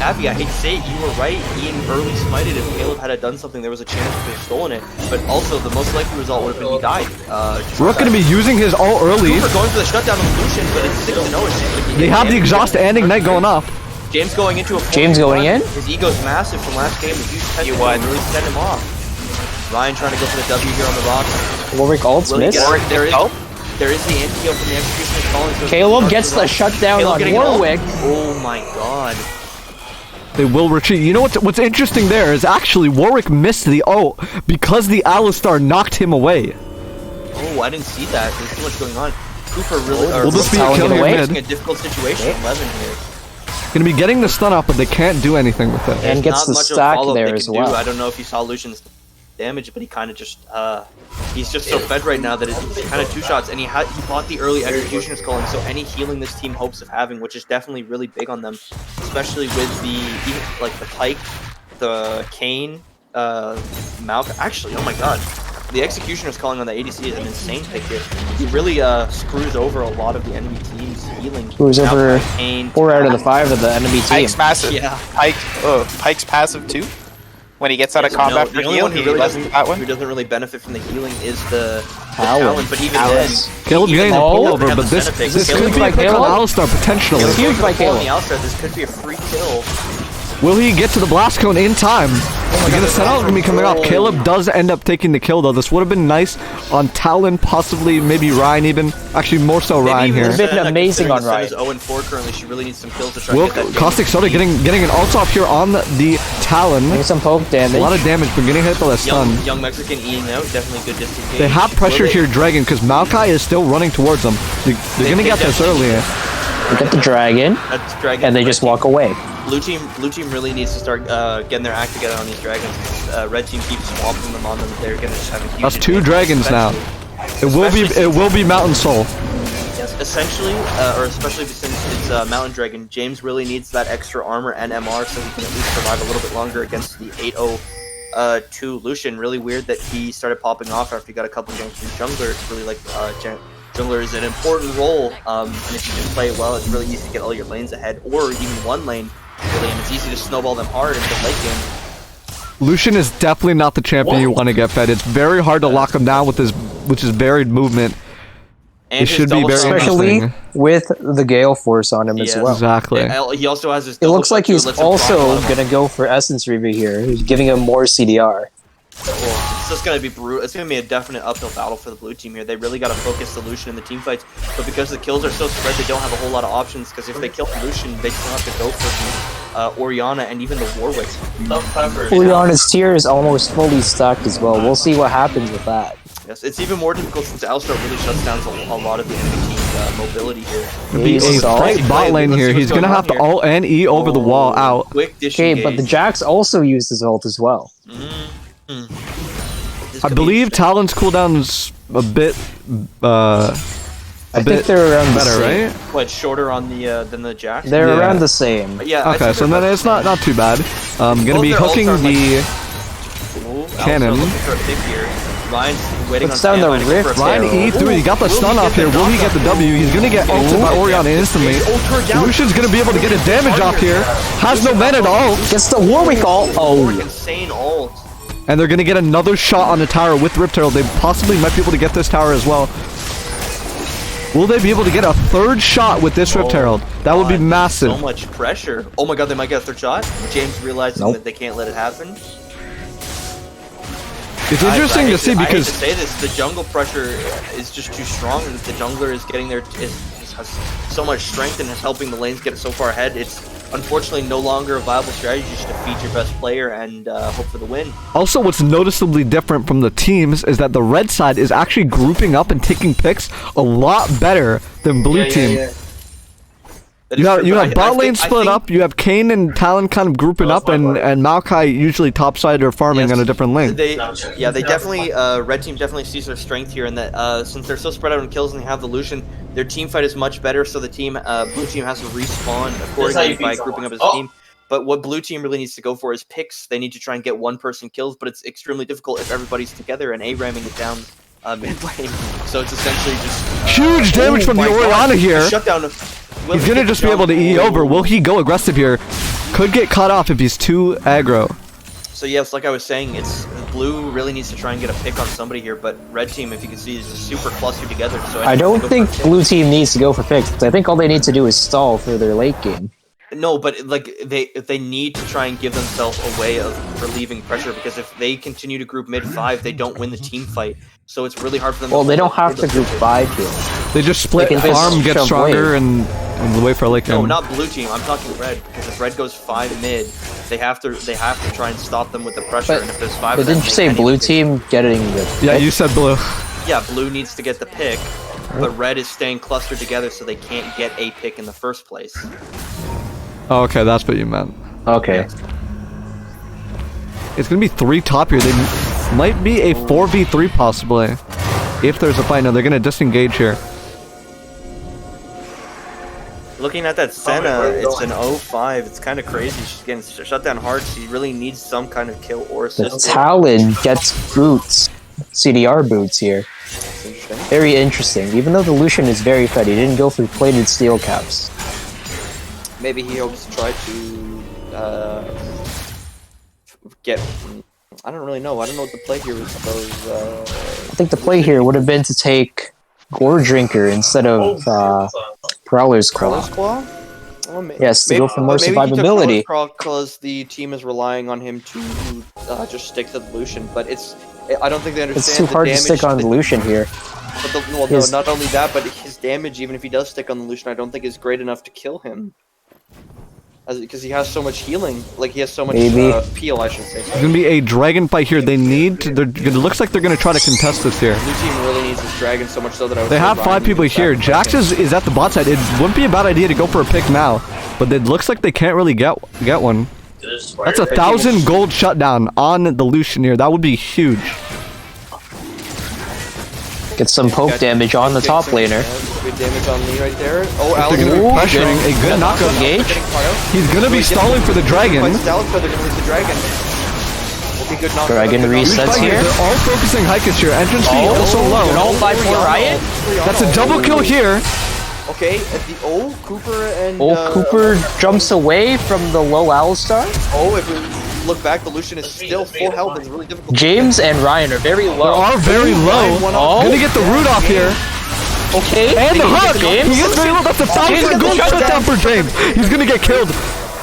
S3: Avi, I hate to say it, you were right. Ian early smited. If Caleb had done something, there was a chance he could have stolen it. But also, the most likely result would have been he died.
S1: Rook gonna be using his ult early.
S3: Cooper going for the shutdown on Lucian, but it's 6-0. It's just like
S1: They have the exhaust and ignite going off.
S3: James going into a
S2: James going
S3: 4v1.
S2: in?
S3: His ego's massive from last game. The huge tension
S4: won.
S3: really set him off. Ryan trying to go for the W here on the rocks.
S2: Warwick ults
S3: Will he
S2: miss.
S3: get it?
S4: Oh.
S3: There is the anti-heal from the executioner's calling. So
S2: Caleb gets the shutdown
S3: Caleb
S2: on
S3: getting an ult.
S2: Warwick.
S3: Oh my god.
S1: They will retreat. You know what's interesting there is actually Warwick missed the ult because the Alistar knocked him away.
S3: Oh, I didn't see that. There's too much going on. Cooper really.
S1: Will this be a
S2: Talon
S1: kill
S2: get
S1: here
S2: away?
S1: mid?
S3: in a difficult situation. 11 here.
S1: Gonna be getting the stun up, but they can't do anything with it.
S2: And gets
S3: Not
S2: the
S3: much of a
S2: stack
S3: follow-up
S2: there
S3: they
S2: as
S3: can do.
S2: well.
S3: I don't know if you saw Lucian's damage, but he kind of just he's just so fed right now that it's kind of 2 shots, and he bought the early executioner's calling, so any healing this team hopes of having, which is definitely really big on them, especially with the the Pike, the Kane, Malcolm. Actually, oh my god. The Executioner's calling on the ADC is an insane pick here. He really screws over a lot of the enemy team's healing.
S2: Screws over
S3: Malcolm, Kane,
S2: 4 out of the 5 of the enemy team.
S4: Pike's massive.
S3: Yeah.
S4: Pike's passive too. When he gets out of
S3: Yes,
S4: combat
S3: no,
S4: for
S3: the only
S4: heal,
S3: one
S4: he
S3: who really
S4: lets
S3: doesn't
S4: that one.
S3: who doesn't really benefit from the healing is the
S2: Talon.
S3: Talon, but even
S2: Alice.
S3: then,
S1: Caleb's getting a
S2: Oh.
S1: pullover,
S3: Have
S1: but
S3: the
S1: this
S3: Senate pick.
S1: could
S3: Caleb
S1: be a
S2: by
S1: pick on
S2: Caleb?
S1: Alistar potentially.
S2: Caleb. Huge by
S3: on the
S2: Caleb.
S3: outside, this could be a free kill.
S1: Will he get to the blast cone in time? Because the Sentinel's gonna be coming off. Caleb does end up taking the kill though. This would have been nice on Talon, possibly maybe Ryan even. Actually, more so Ryan here.
S2: It's been amazing on Ryan.
S3: 0-4 currently. She really needs some kills to try
S1: Will
S3: to get that.
S1: Caustic Soda getting an ult off here on the Talon.
S2: Getting some poke damage.
S1: A lot of damage, but getting hit by the stun.
S3: Young Mexican eating out. Definitely good disengage.
S1: They have pressure here, Dragon, because Maokai is still running towards them. They're gonna get this earlier.
S2: They get the dragon,
S3: That's dragon.
S2: and they just walk away.
S3: Blue team really needs to start getting their act together on these dragons. Red team keeps swapping them on them. They're gonna just have a huge.
S1: That's 2 dragons now. It will be Mountain Soul.
S3: Yes, essentially, or especially since it's Mountain Dragon, James really needs that extra armor and MR so he can at least survive a little bit longer against the 8-0-2 Lucian. Really weird that he started popping off after he got a couple games from Jungler. It's really like Jungler is an important role, and if you can play it well, it's really easy to get all your lanes ahead, or even one lane, really, and it's easy to snowball them hard into late game.
S1: Lucian is definitely not the champion you want to get fed. It's very hard to lock him down with his varied movement.
S3: And
S1: it should be very
S2: Especially
S1: interesting.
S2: with the Gale Force on him as well.
S1: Exactly.
S3: He also has his.
S2: It looks like he's also
S3: gonna.
S2: gonna go for Essence Reaver here. He's giving him more CDR.
S3: Well, it's just gonna be brutal. It's gonna be a definite uphill battle for the blue team here. They really gotta focus the Lucian in the team fights, but because the kills are so spread, they don't have a whole lot of options. Because if they kill Lucian, they still have to go for the Orianna and even the Warwick.
S2: Orianna's tier is almost fully stacked as well. We'll see what happens with that.
S3: Yes, it's even more difficult since Alistar really shuts down a lot of the enemy team's mobility here.
S2: He's
S1: A
S2: solid.
S1: fight bot lane here. He's gonna have to ult and E over the wall out.
S3: Quick
S2: Okay,
S3: disengage.
S2: but the Jax also used his ult as well.
S3: This
S1: I
S3: could be
S1: believe
S3: interesting.
S1: Talon's cooldown's a bit
S2: I think they're around
S1: better,
S2: the same.
S1: right?
S3: What, shorter on the than the Jax?
S2: They're
S1: Yeah.
S2: around the same.
S3: Yeah. I
S1: Okay,
S3: think
S1: so
S3: they're
S1: then
S3: about
S1: it's
S3: the
S1: not too bad. Gonna
S3: Both
S1: be
S3: their ults
S1: hooking
S3: are, like,
S1: the
S3: Ooh, Alistar
S1: cannon.
S3: looking for a pick here. Ryan's waiting
S2: Puts
S3: on
S2: down the
S3: standby to go for a
S2: rift
S3: pick.
S1: Ryan E3, he got the stun off here. Will he get the W? He's gonna get ulted by Orianna instantly. Lucian's gonna be able to get his damage off here. Has no mana at all.
S2: Gets the Warwick ult. Oh,
S3: Insane ult.
S1: And they're gonna get another shot on the tower with Rift Herald. They possibly might be able to get this tower as well. Will they be able to get a third shot with this Rift Herald? That would be
S3: God,
S1: massive.
S3: So much pressure. Oh my god, they might get a third shot. James realizing
S2: Nope.
S3: that they can't let it happen.
S1: It's interesting to see
S3: I hate
S1: because
S3: to say this, the jungle pressure is just too strong, and the jungler is getting their has so much strength and is helping the lanes get so far ahead. It's unfortunately no longer a viable strategy to defeat your best player and hope for the win.
S1: also what's noticeably different from the teams is that the red side is actually grouping up and taking picks a lot better than blue team.
S3: That
S1: You
S3: is
S1: have
S3: true,
S1: you
S3: but
S1: have
S3: I
S1: bot
S3: think-
S1: lane
S3: I
S1: split
S3: think-
S1: up. You have Kane and Talon kind of grouping up, and Maokai usually topside or farming
S3: Yes,
S1: on a different lane.
S3: They definitely, red team definitely sees their strength here, and that since they're so spread out in kills and they have the Lucian, their team fight is much better. So the team, blue team has to respawn accordingly by grouping up as a team. But what blue team really needs to go for is picks. They need to try and get one person kills, but it's extremely difficult if everybody's together and A-ramming it down mid lane. So it's essentially just
S1: Huge damage from the
S3: my God,
S1: Orianna here.
S3: the shutdown. Will
S1: He's
S3: he
S1: gonna
S3: get the
S1: just be able to
S3: jump?
S1: E over. Will he go aggressive here? Could get cut off if he's too aggro.
S3: So yes, like I was saying, it's blue really needs to try and get a pick on somebody here, but red team, if you can see, is just super clustered together. So
S2: I don't think blue team needs to go for picks. I think all they need to do is stall for their late game.
S3: No, but like they need to try and give themselves a way of relieving pressure, because if they continue to group mid 5, they don't win the team fight. So it's really hard for them.
S2: Well,
S3: to
S2: they don't have to group 5 here.
S1: They just split
S2: They can just
S1: farm, get
S2: shove
S1: stronger, and wait for like
S3: No, not blue team. I'm talking red, because if red goes 5 mid, they have to try and stop them with the pressure.
S2: But-
S3: and if there's 5,
S2: But
S3: of them,
S2: didn't you say
S3: they
S2: blue
S3: can't even-
S2: team getting the
S1: Yeah,
S2: pick?
S1: you said blue.
S3: Yeah, blue needs to get the pick, but red is staying clustered together, so they can't get a pick in the first place.
S1: Oh, okay, that's what you meant.
S2: Okay.
S1: It's gonna be 3 top here. They might be a 4v3 possibly. If there's a fight. No, they're gonna disengage here.
S3: Looking at that Senna, it's an 0-5. It's kind of crazy. She's getting shut down hard. She really needs some kind of kill or
S2: The
S3: assist.
S2: Talon gets boots. CDR boots here.
S3: That's interesting.
S2: Very interesting. Even though the Lucian is very fed, he didn't go for plated steel caps.
S3: Maybe he hopes to try to get. I don't really know. I don't know what the play here was.
S2: I think the play here would have been to take Gore Drinker instead of Prowler's Claw.
S3: Carlos Claw? Well,
S2: Yes, to go for more survivability.
S3: Because the team is relying on him to just stick to the Lucian, but I don't think they understand.
S2: It's too hard to stick on the Lucian here.
S3: But no, not only that, but his damage, even if he does stick on the Lucian, I don't think is great enough to kill him. Because he has so much healing, like he has so much peel, I should say.
S1: It's gonna be a dragon fight here. They need to. It looks like they're gonna try to contest this here.
S3: Blue team really needs this dragon so much so that I would
S1: They have 5 people here. Jax is at the bot side. It wouldn't be a bad idea to go for a pick now, but it looks like they can't really get one. That's 1,000 gold shutdown on the Lucian here. That would be huge.
S2: Get some poke damage on the top laner.
S3: Good damage on me right there. Oh,
S1: They're gonna be pressuring a good knockup. He's gonna be stalling for the dragon.
S2: Dragon resets here.
S1: They're all focusing Haikus here. Entrance fee also low.
S2: An all 5-4 Riot?
S1: That's a double kill here.
S3: Okay, at the Cooper and
S2: Cooper jumps away from the low Alistar.
S3: Oh, if we look back, the Lucian is still full health. It's really difficult.
S2: James and Ryan are very low.
S1: They are very low. Gonna get the root off here.
S2: Okay.
S1: And the hook!
S2: James.
S1: He gets very low. That's 1,000 gold shutdown for James. He's gonna get killed.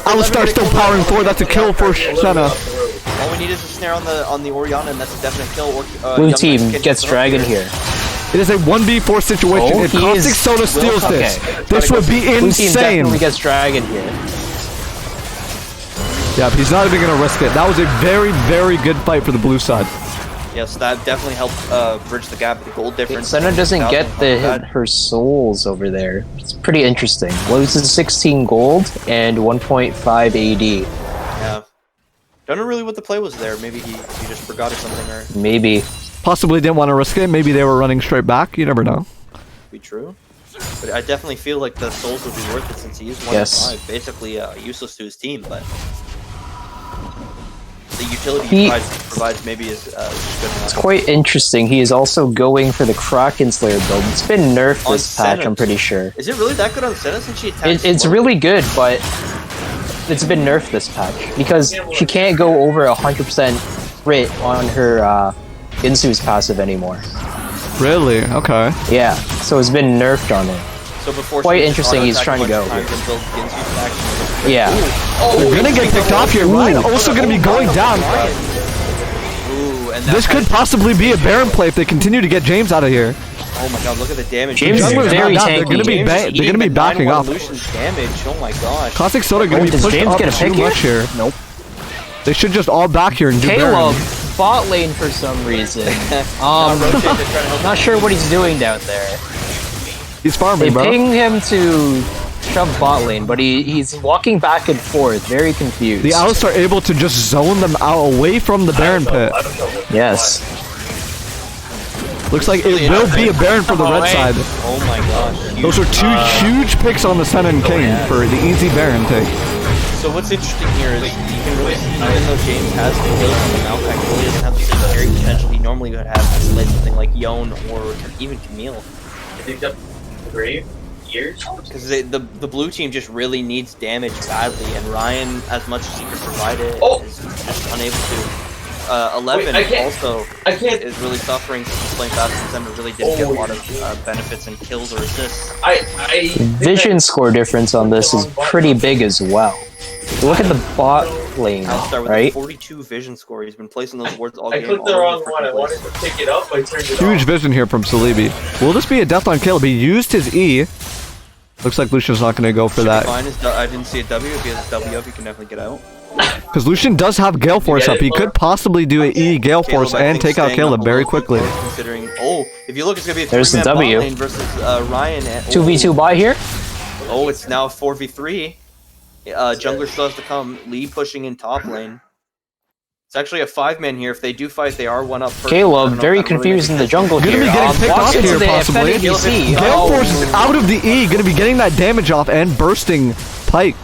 S1: Alistar still powering forward. That's a kill for Senna.
S3: All we need is a snare on the Orianna, and that's a definite kill.
S2: Blue team gets dragon here.
S1: It is a 1v4 situation. If Caustic Soda steals this, this would be insane.
S2: Blue team definitely gets dragon here.
S1: Yeah, he's not even gonna risk it. That was a very, very good fight for the blue side.
S3: Yes, that definitely helped bridge the gap. The gold difference.
S2: Senna doesn't get her souls over there. It's pretty interesting. Loses 16 gold and 1.5 AD.
S3: Yeah. Don't know really what the play was there. Maybe he just forgot or something, or
S2: maybe.
S1: Possibly didn't want to risk it. Maybe they were running straight back. You never know.
S3: Be true. But I definitely feel like the souls would be worth it since he is 1-5. Basically useless to his team, but the utility he provides maybe is good enough.
S2: It's quite interesting. He is also going for the Kraken Slayer build. It's been nerfed this patch, I'm pretty sure.
S3: Is it really that good on Senna since she attacks?
S2: It's really good, but it's been nerfed this patch because she can't go over 100% crit on her Insu's passive anymore.
S1: Really? Okay.
S2: Yeah, so it's been nerfed on it.
S3: So before
S2: quite interesting he's trying to go. Yeah.
S1: They're gonna get picked off here. Ryan also gonna be going down. This could possibly be a Baron play if they continue to get James out of here.
S3: Oh my god, look at the damage.
S2: James is very tanky.
S1: They're gonna be backing off.
S3: Damage. Oh my gosh.
S1: Caustic Soda gonna be pushed up too much here.
S2: Nope.
S1: They should just all back here and do
S2: Caleb,
S1: Baron.
S2: bot lane for some reason. Not sure what he's doing down there.
S1: He's farming, bro.
S2: They ping him to shove bot lane, but he's walking back and forth, very confused.
S1: The Alistar able to just zone them out away from the Baron pit.
S2: Yes.
S1: Looks like it will be a Baron for the red side.
S3: Oh my gosh.
S1: Those are 2 huge picks on the Sun and King for the easy Baron take.
S3: So what's interesting here is you can really see, even though James has the kills on the Opaque, he really doesn't have the same carry potential he normally would have to play something like Yone or even Camille.
S5: I think that great years.
S3: Because the blue team just really needs damage badly, and Ryan, as much as he can provide it, is just unable to. 11 also is really suffering since he's playing fast and December really didn't get a lot of benefits and kills or assists.
S2: Vision score difference on this is pretty big as well. Look at the bot lane,
S3: I'll start with
S2: right?
S3: a 42 vision score. He's been placing those wards all game.
S5: I clicked the wrong one. I wanted to pick it up. I turned it
S1: Huge
S5: off.
S1: vision here from Salibi. Will this be a death on Caleb? He used his E. Looks like Lucian's not going to go for that.
S3: Fine. I didn't see a W. If he has a W up, he can definitely get out.
S1: Because Lucian does have Gale Force up. He could possibly do an E Gale Force and take out Caleb very quickly.
S3: Considering, if you look, it's going to be a
S2: There's the W.
S3: bot lane versus Ryan.
S2: 2v2 buy here?
S3: Oh, it's now 4v3. Jungler still has to come. Lee pushing in top lane. It's actually a 5-man here. If they do fight, they are 1 up first.
S2: Caleb, very confused in the jungle here.
S1: Gonna be getting picked off here, possibly. Gale Force is out of the E, gonna be getting that damage off and bursting Pike.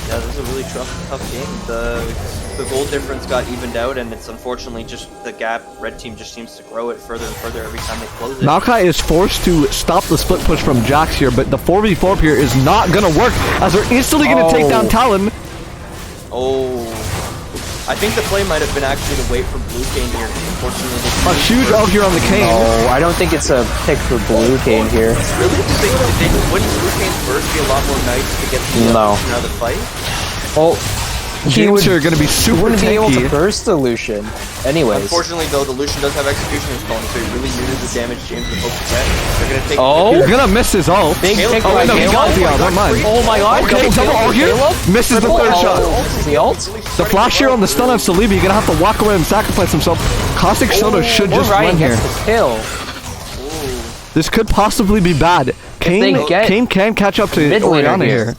S3: Yeah, this is a really tough game. The goal difference got evened out, and it's unfortunately just the gap. Red team just seems to grow it further and further every time they close it.
S1: Maokai is forced to stop the split push from Jax here, but the 4v4 here is not gonna work as they're instantly gonna take down Talon.
S3: Oh, I think the play might have been actually to wait for Blue Cane here. Unfortunately,
S1: A huge ult here on the Cane.
S2: No, I don't think it's a pick for Blue Cane here.
S3: really? Wouldn't Blue Cane's burst be a lot more nice to get the
S2: No.
S3: out of the fight?
S2: Well, he
S1: James are going to be super
S2: wouldn't be able to
S1: tanky.
S2: burst the Lucian. Anyways.
S3: Unfortunately, though, the Lucian does have Executioner's Calling, so he really uses the damage James would hope to get. They're going to take.
S2: Oh.
S1: He's going to miss his ult.
S2: Big pick
S1: Oh,
S2: by
S1: no, he got the
S2: Caleb.
S1: ult. Never mind.
S2: Oh my god.
S1: Okay, double ult here. Misses the third shot.
S2: The ult?
S1: The flash here on the stun of Salibi. You're going to have to walk away and sacrifice himself. Caustic Soda should just
S2: Ryan
S1: run here.
S2: gets the kill.
S1: This could possibly be bad.
S2: they get
S1: Kane can catch up to
S2: mid laner
S1: Oriana
S2: here.
S1: here.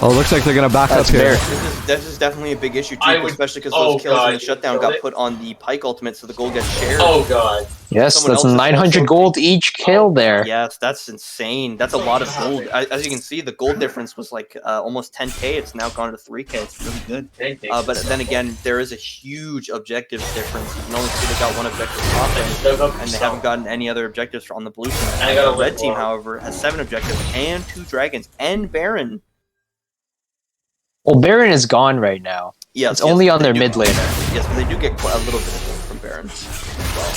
S1: Oh, looks like they're going to back
S2: That's
S1: up here.
S2: fair.
S3: This is definitely a big issue too,
S5: I would-
S3: especially because
S5: oh
S3: those kills
S5: God,
S3: in the shutdown
S5: you
S3: got
S5: killed it?
S3: put on the Pike ultimate, so the gold gets shared.
S5: Oh god.
S2: Yes,
S3: Someone
S2: that's
S3: else is
S2: 900
S3: also-
S2: gold each kill there.
S3: Yes, that's insane. That's a lot of gold. As you can see, the gold difference was like almost 10k. It's now gone to 3k. It's really good. But then again, there is a huge objective difference. You can only see they got one objective top lane, and they haven't gotten any other objectives on the blue team.
S5: I got a
S3: The red
S5: little
S3: team,
S5: more.
S3: however, has 7 objectives and 2 dragons and Baron.
S2: Well, Baron is gone right now.
S3: Yes,
S2: It's only on
S3: they
S2: their
S3: do-
S2: mid laner.
S3: Yes, but they do get quite a little bit of gold from Baron as well.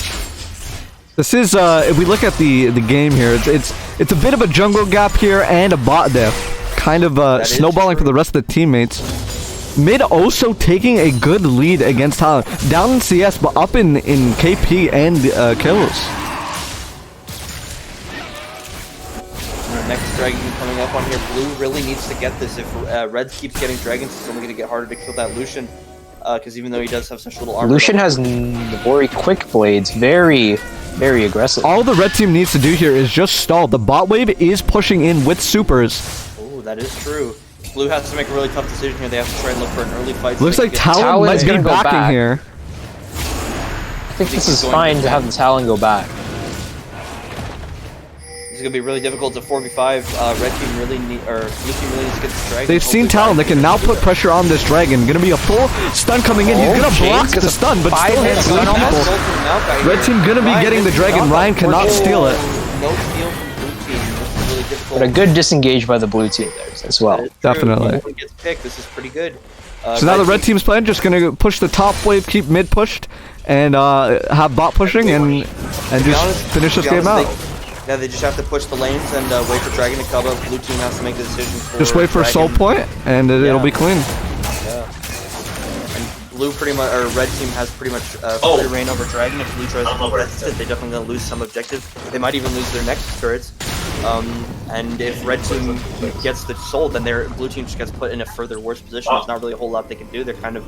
S1: This is, if we look at the game here, it's a bit of a jungle gap here and a bot diff. Kind of
S3: That is
S1: snowballing for
S3: true.
S1: the rest of the teammates. Mid also taking a good lead against Talon. Down in CS, but up in KP and kills.
S3: Our next dragon coming up on here. Blue really needs to get this. If Red keeps getting dragons, it's only going to get harder to kill that Lucian. Because even though he does have such little armor,
S2: Lucian has very quick blades, very aggressive.
S1: All the red team needs to do here is just stall. The bot wave is pushing in with supers.
S3: Oh, that is true. Blue has to make a really tough decision here. They have to try and look for an early fight. so
S1: Looks
S3: they
S1: like
S3: can get-
S1: Talon
S2: Talon's
S1: might be
S2: gonna go
S1: backing
S2: back.
S1: here.
S2: I think this is fine to have the Talon go back.
S3: This is gonna be really difficult to 4v5. Red team really need, or Blue team really needs to get this dragon.
S1: They've seen
S3: Hopefully
S1: Talon. They can now put pressure on this dragon. Gonna be a full stun coming in. He's
S2: Oh,
S1: gonna block
S2: James gets
S1: the
S2: a
S1: stun, but still
S2: 5-hit
S1: hits
S2: stun
S1: three
S2: almost.
S1: people. Red team gonna be getting the dragon. Ryan cannot steal it.
S3: No steal from Blue team. This is really difficult.
S2: But a good disengage by the blue team there as well.
S3: That is true.
S1: Definitely.
S3: If one gets picked, this is pretty good.
S1: So now the red team's plan just gonna push the top wave, keep mid pushed, and have bot pushing and just finish this game out.
S3: Yeah, they just have to push the lanes and wait for Dragon to come up. Blue team has to make the decision.
S1: Just wait for a soul point, and it'll be clean.
S3: Yeah. And blue pretty much, or red team has pretty much free reign over Dragon. If blue tries to contest it, they're definitely gonna lose some objectives. They might even lose their next turrets. And if red team gets the soul, then their blue team just gets put in a further worse position. There's not really a whole lot they can do. They're kind of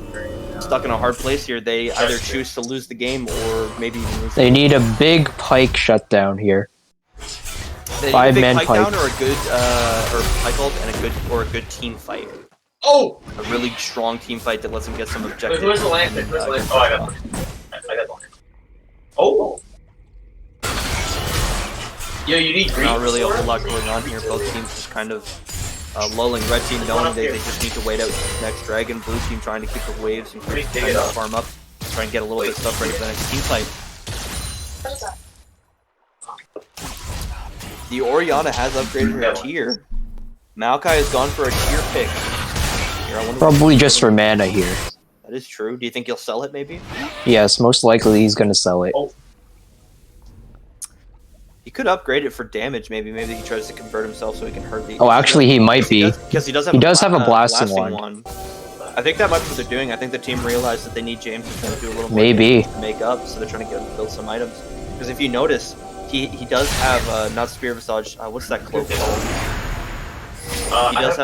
S3: stuck in a hard place here. They either choose to lose the game or maybe even lose.
S2: They need a big pike shutdown here.
S3: They need a
S2: 5-man
S3: big
S2: pike.
S3: down or a good or pike ult and a good team fight.
S5: Oh!
S3: A really strong team fight that lets them get some
S5: Wait,
S3: objectives.
S5: where's the lantern?
S3: and,
S5: Where's the lantern?
S3: get
S5: Oh, I
S3: some
S5: got
S3: stuff.
S5: one. I got one. Oh! Yo, you need green.
S3: Not really a whole lot going on here. Both teams just kind of lulling. Red team knowing they just need to wait out the next dragon. Blue team trying to keep the waves and trying to farm up, try and get a little bit of stuff ready for the next team fight. The Oriana has upgraded her tier. Maokai has gone for a tier pick. Here, I wonder
S2: Probably just for mana here.
S3: that is true. Do you think he'll sell it maybe?
S2: Yes, most likely he's gonna sell it.
S3: He could upgrade it for damage maybe. Maybe he tries to convert himself so he can hurt the...
S2: Oh, actually he might be.
S3: Because he does
S2: have a blasting wand.
S3: I think that might be what they're doing. I think the team realized that they need James to try to do a little more
S2: Maybe.
S3: damage to make up, so they're trying to get him to build some items. Because if you notice, he does have not Spear Visage. What's that cloak called?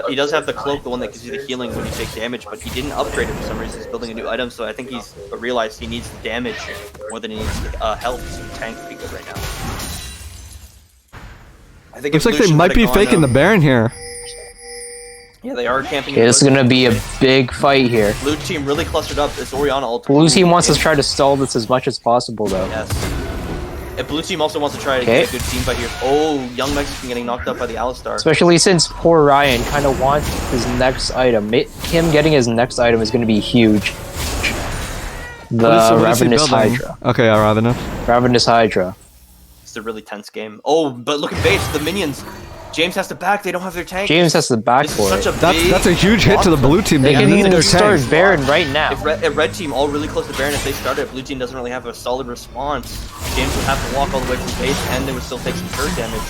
S3: He does have the cloak, the one that gives you the healing when you take damage, but he didn't upgrade it for some reason. He's building a new item, so I think he's realized he needs the damage more than he needs health. So tank would be good right now. I think
S1: Looks
S3: if
S1: like they
S3: Lucian
S1: might be
S3: would've gone,
S1: faking the Baron here.
S3: Yeah, they are camping.
S2: Okay, this is gonna be a big fight here.
S3: Blue team really clustered up. This Oriana ult.
S2: Blue team wants to try to stall this as much as possible though.
S3: Yes. And blue team also wants to try to
S2: Okay.
S3: get a good team fight here. Oh, young Mexican getting knocked up by the Alistar.
S2: Especially since poor Ryan kind of wants his next item. Him getting his next item is going to be huge. The
S1: What is he
S2: Ravenous
S1: building?
S2: Hydra.
S1: Okay, Ravenous.
S2: Ravenous Hydra.
S3: It's a really tense game. Oh, but look at base. The minions. James has to back. They don't have their tank.
S2: James has to back
S3: This
S2: for
S3: is
S2: it.
S3: such a
S1: That's a huge hit to the blue team.
S2: They can
S1: need
S2: either
S1: their
S2: start
S1: tank.
S2: Baron right now.
S3: If red team all really close to Baron, if they start it, blue team doesn't really have a solid response. James would have to walk all the way from base, and they would still take some turret damage.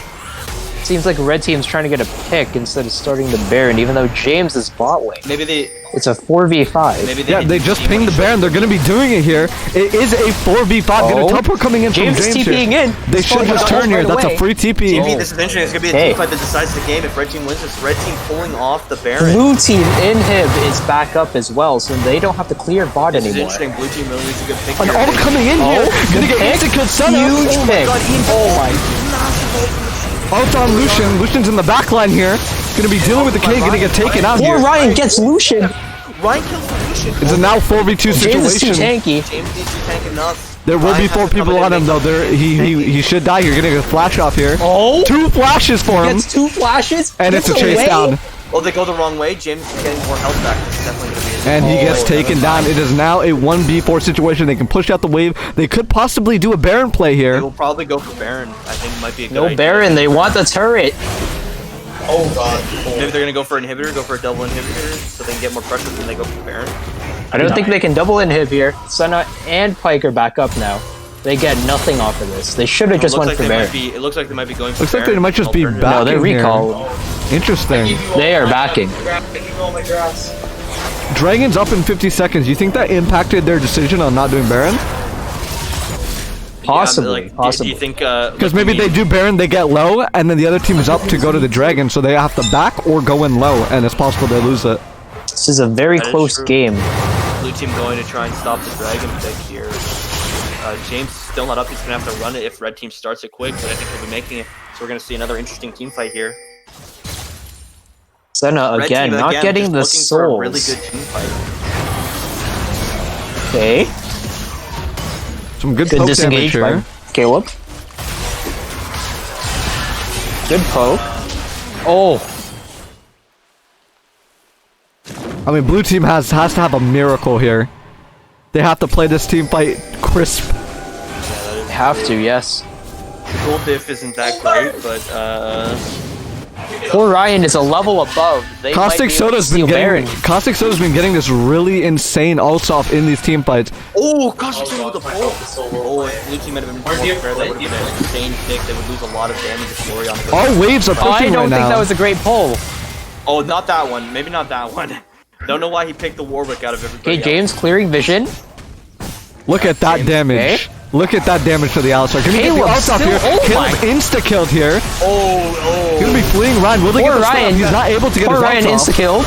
S2: Seems like red team's trying to get a pick instead of starting the Baron, even though James is bot lane.
S3: Maybe they.
S2: It's a 4v5.
S3: Maybe
S1: Yeah, they just pinged the Baron. They're going to be doing it here. It is a 4v5. Get a teleport coming in
S2: James
S1: from James
S2: TPing
S1: here.
S2: in.
S1: They should just turn here. That's a free TP.
S3: TP, this is interesting. It's gonna be a team fight that decides the game. If red team wins this, red team pulling off the Baron.
S2: Blue team inhib is back up as well, so they don't have to clear bot
S3: This is
S2: anymore.
S3: interesting. Blue team really needs a good pick
S1: An
S3: here.
S1: ult coming in here. Gonna get
S2: pick.
S1: insta-killed Senna.
S2: Huge pick. Oh my.
S1: Ult on Lucian. Lucian's in the backline here. Gonna be dealing with the King. Gonna get taken out
S2: Poor
S1: here.
S2: Ryan gets Lucian.
S3: Ryan kills the Lucian.
S1: It's a now 4v2
S2: James is too
S1: situation.
S2: tanky.
S3: James needs to tank enough.
S1: There will be 4 people on him though. He should die. You're gonna get a flash off here.
S2: Oh,
S1: 2 flashes for him,
S2: gets 2 flashes.
S1: and it's a
S2: gets
S1: chase
S2: away.
S1: down.
S3: Oh, they go the wrong way. James is getting more health back. This is definitely gonna be.
S1: And he gets taken down. It is now a 1v4 situation. They can push out the wave. They could possibly do a Baron play
S3: They
S1: here.
S3: will probably go for Baron. I think it might be a good
S2: No
S3: idea.
S2: Baron. They want the turret.
S5: Oh god.
S3: Maybe they're gonna go for inhibitor, go for a double inhibitor, so they can get more pressure when they go for Baron.
S2: I don't think they can double inhib here. Senna and Pike are back up now. They get nothing off of this. They should have just went for Baron.
S3: It looks like they might be going for
S1: Looks like
S3: Baron.
S1: they might just be
S3: Alternative.
S1: back.
S2: No, they're
S1: in here.
S2: recalled.
S1: Interesting.
S2: They are backing.
S1: Dragon's up in 50 seconds. You think that impacted their decision on not doing Baron?
S2: Possibly.
S3: Do
S2: Possibly.
S3: you think?
S1: Because maybe they do Baron, they get low, and then the other team is up to go to the Dragon, so they have to back or go in low, and it's possible they lose it.
S2: This is a very
S3: That is
S2: close
S3: true.
S2: game.
S3: Blue team going to try and stop the Dragon pick here. James still not up. He's gonna have to run it if red team starts it quick, but I think he'll be making it. So we're gonna see another interesting team fight here.
S2: Senna
S3: Red
S2: again,
S3: team,
S2: not
S3: again,
S2: getting
S3: just
S2: the
S3: looking for a
S2: souls.
S3: really good team fight.
S2: Okay.
S1: Some good
S2: Good
S1: poke damage
S2: disengage
S1: here.
S2: by Caleb. Good poke. Oh,
S1: I mean, blue team has to have a miracle here. They have to play this team fight crisp.
S2: have to, yes.
S3: The gold diff isn't that great, but
S2: Poor Ryan is a level above. They
S1: Caustic
S2: might be able to
S1: Soda's been
S2: steal
S1: getting
S2: Baron.
S1: Caustic Soda's been getting this really insane ult off in these team fights.
S3: oh, gosh, it's with the pull. Oh, if blue team might have been more fair. That would have been an insane pick. They would lose a lot of damage if Florian.
S1: All waves are
S2: Oh, I
S1: pushing
S2: don't
S1: right
S2: think
S1: now.
S2: that was a great pull.
S3: Oh, not that one. Maybe not that one. Don't know why he picked the Warwick out of everybody.
S2: Okay, James clearing vision.
S1: Look at that
S3: James,
S1: damage. Look at that damage to the Alistar. Can we get the
S2: Caleb
S1: ult off
S2: still-
S1: here?
S2: oh
S1: Caleb
S2: my-
S1: insta-killed here.
S3: Oh,
S1: Gonna be fleeing Ryan. Will they
S2: Poor
S1: get the
S2: Ryan.
S1: stop? He's not able to get
S2: Poor
S1: his
S2: Ryan
S1: ult off.
S2: insta-killed.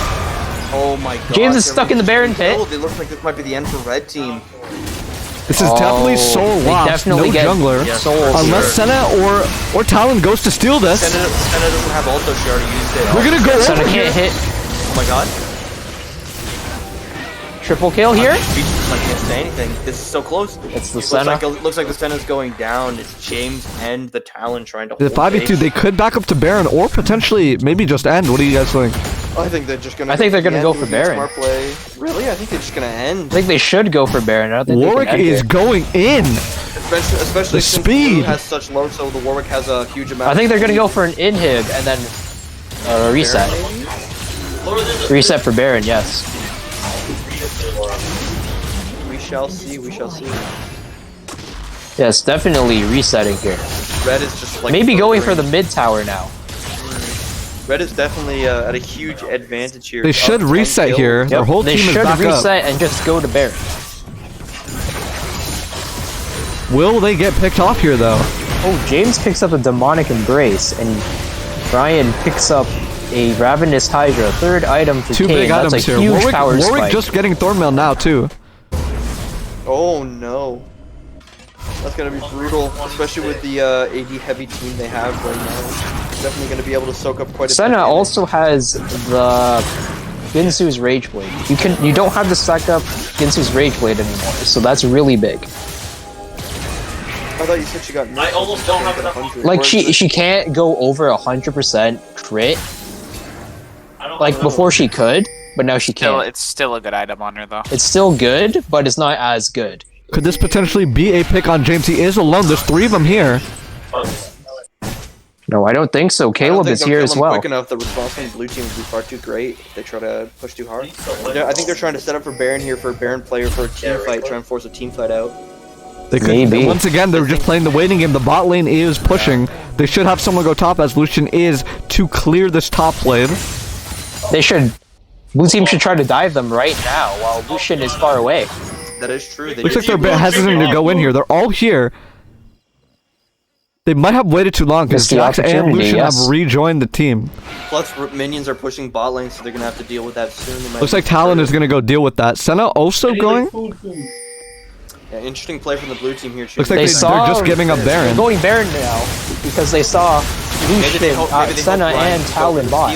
S3: oh my god.
S2: James is stuck in the Baron pit.
S3: It looks like this might be the end for red team.
S1: This is definitely soul
S2: they
S1: lost.
S2: definitely
S1: No
S2: get
S1: jungler.
S2: souls
S1: Unless
S2: here.
S1: Senna or Talon goes to steal this.
S3: Senna doesn't have ult though, she already used it.
S1: We're gonna go
S2: Senna
S1: over here.
S2: can't hit.
S3: Oh my god.
S2: Triple kill here.
S3: I can't say anything. This is so close.
S2: It's the
S3: Looks
S2: Senna.
S3: looks like the Senna's going down. It's James and the Talon trying to
S1: The
S3: hold
S1: 5v2,
S3: base.
S1: they could back up to Baron or potentially maybe just end. What do you guys think?
S3: I think they're just gonna.
S2: I think they're gonna
S3: end
S2: go
S3: would
S2: for
S3: be a
S2: Baron.
S3: Smart play. Really? I think they're just gonna end.
S2: I think they should go for Baron. I don't think
S1: Warwick
S2: they can end
S1: is
S2: it.
S1: going in.
S3: Especially
S1: The
S3: since
S1: speed.
S3: Blue has such low, so the Warwick has a huge amount.
S2: I think they're gonna
S3: of
S2: go for an inhib and then a reset. Reset for Baron, yes.
S3: We shall see. We shall see.
S2: Yes, definitely resetting here.
S3: Red is just like
S2: Maybe going for
S3: furthering.
S2: the mid tower now.
S3: Red is definitely at a huge advantage here.
S1: They should
S3: Up 10
S1: reset
S3: kills.
S1: here. Their whole
S2: They
S1: team is
S2: should
S1: back
S2: reset and just go to Baron.
S1: up. Will they get picked off here though?
S2: Oh, James picks up a demonic embrace and Brian picks up a ravenous hydra. Third item for
S1: Two
S2: Kane.
S1: big
S2: That's
S1: items
S2: a
S1: here.
S2: huge
S1: Warwick,
S2: power
S1: Warwick
S2: spike.
S1: just getting Thornmail now too.
S3: Oh no. That's gonna be brutal, especially with the AD heavy team they have right now. Definitely gonna be able to soak up quite a bit.
S2: Senna also has the Ginsu's Rage Blade. You don't have to stack up Ginsu's Rage Blade anymore, so that's really big.
S3: I thought you said she got.
S5: I almost don't have enough.
S3: 100.
S2: Like
S3: Or is
S2: she can't go over 100% crit.
S5: I don't
S2: Like
S5: know.
S2: before she could, but now she
S4: Still,
S2: can't.
S4: it's still a good item on her though.
S2: It's still good, but it's not as good.
S1: Could this potentially be a pick on James? He is alone. There's 3 of them here.
S2: No, I don't think so. Caleb is here as well.
S3: Quick enough, the response from the blue team would be far too great if they try to push too hard. I think they're trying to set up for Baron here for a Baron player for a team fight, try and force a team fight out.
S1: They could,
S2: Maybe.
S1: once again, they're just playing the waiting game. The bot lane is pushing. They should have someone go top as Lucian is to clear this top lane.
S2: They should. Blue team should try to dive them right now while Lucian is far away.
S3: That is true.
S1: Looks like they're a bit hesitant to go in here. They're all here. They might have waited too long because
S2: Missed the
S1: Jax and
S2: opportunity,
S1: Lucian
S2: yes.
S1: have rejoined the team.
S3: Plus, minions are pushing bot lane, so they're gonna have to deal with that soon. They might
S1: Looks like Talon is gonna go deal with that. Senna also going.
S3: Yeah, interesting play from the blue team here.
S1: Looks like they're just giving up
S2: They're
S1: Baron.
S2: going Baron now because they saw Lucian, Senna, and Talon bot.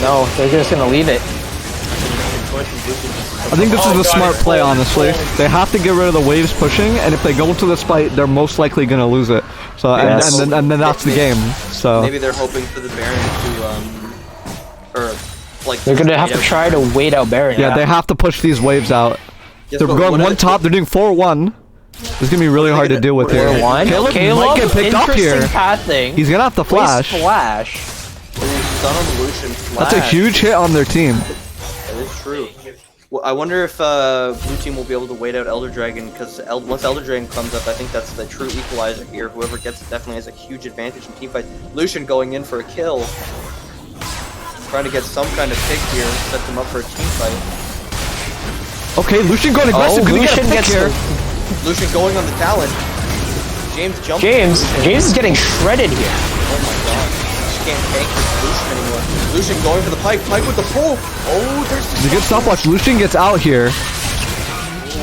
S2: No, they're just gonna leave it.
S1: I think this is the smart play, honestly. They have to get rid of the waves pushing, and if they go into this fight, they're most likely gonna lose it. So
S2: Yes.
S1: and then that's the game. So
S3: Maybe they're hoping for the Baron to or like
S2: They're gonna have to try to wait out Baron.
S1: yeah, they have to push these waves out.
S3: Yes,
S1: They're
S3: but
S1: going
S3: what
S1: one
S3: are they-
S1: top. They're doing 4-1. This is gonna be really hard to deal with here.
S2: 4-1.
S1: Caleb might get picked up here.
S2: Interesting pathing.
S1: He's gonna have to flash.
S2: Flash.
S3: Stun on the Lucian.
S1: That's a
S3: Flash.
S1: huge hit on their team.
S3: That is true. Well, I wonder if blue team will be able to wait out Elder Dragon because once Elder Dragon comes up, I think that's the true equalizer here. Whoever gets it definitely has a huge advantage in team fight. Lucian going in for a kill, trying to get some kind of pick here, set them up for a team fight.
S1: Okay, Lucian going aggressive. Gonna get a
S2: Lucian
S1: pick
S2: gets
S1: here.
S3: Lucian going on the Talon. James jumping.
S2: James is getting shredded here.
S3: Oh my god. She can't tank Lucian anymore. Lucian going for the Pike. Pike with the pull. Oh, there's
S1: It's a good stopwatch. Lucian gets out here.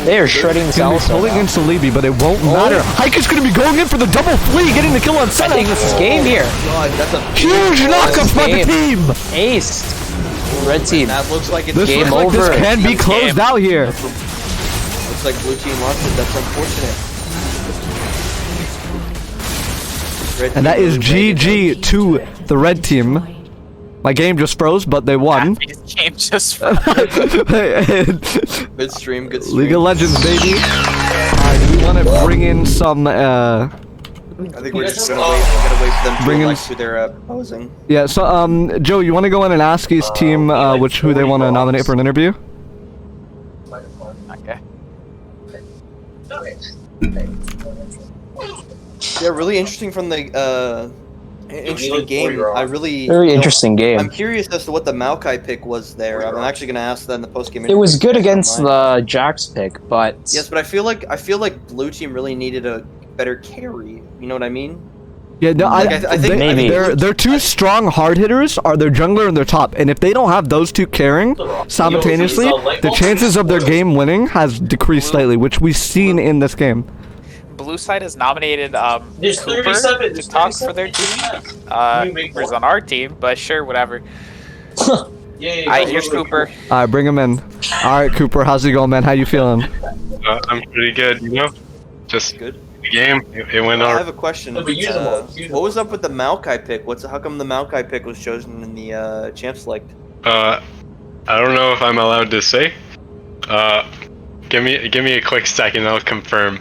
S2: They are shredding
S1: He's gonna be
S2: Salsa
S1: pulling
S2: now.
S1: in Salibi, but it won't matter. Hike is gonna be going in for the double flea, getting the kill on
S2: I
S1: Senna.
S2: think this is game here.
S3: God, that's a
S1: Huge knockup by the
S2: game.
S1: team.
S2: Aced. Red team.
S3: That looks like it's
S1: This
S2: Game
S1: looks like
S2: over.
S1: this can be closed out here.
S3: Looks like blue team lost it. That's unfortunate. Red
S1: And that
S3: team
S1: is
S3: really made it.
S1: GG to the red team. My game just froze, but they won.
S4: His game just
S3: Midstream, good stream.
S1: League of Legends, baby. Do we want to bring in some,
S3: I think we're just gonna wait. We gotta wait for them to
S1: Bring in-
S3: elect who they're proposing.
S1: yeah, so, Joe, you want to go in and ask his team, who they want to nominate for an interview?
S4: Okay.
S3: Yeah, really interesting from the interesting game. I really
S2: Very interesting game.
S3: I'm curious as to what the Maokai pick was there. I'm actually gonna ask that in the post game.
S2: It was good against the Jax pick, but
S3: Yes, but I feel like blue team really needed a better carry. You know what I mean?
S1: Yeah, no,
S3: Like, I think
S2: Maybe.
S1: They're two strong hard hitters are their jungler and their top, and if they don't have those two carrying simultaneously, the chances of their game winning has decreased slightly, which we've seen in this game.
S4: Blue side has nominated
S5: There's
S4: Cooper
S5: 37,
S4: to
S5: there's
S4: talk for their
S5: 37.
S4: team.
S5: You make
S4: Cooper's
S5: one.
S4: on our team, but sure, whatever.
S5: Yeah,
S4: Alright, here's Cooper.
S1: All right, bring him in. All right, Cooper, how's it going, man? How you feeling?
S6: I'm pretty good, you know? Just
S3: Good.
S6: the game, it went
S3: I
S6: all
S3: have a question.
S5: No, but use them all, use them
S3: What was up with the Maokai pick? How come the Maokai pick was chosen in the champ select?
S6: I don't know if I'm allowed to say. Give me a quick second, I'll confirm.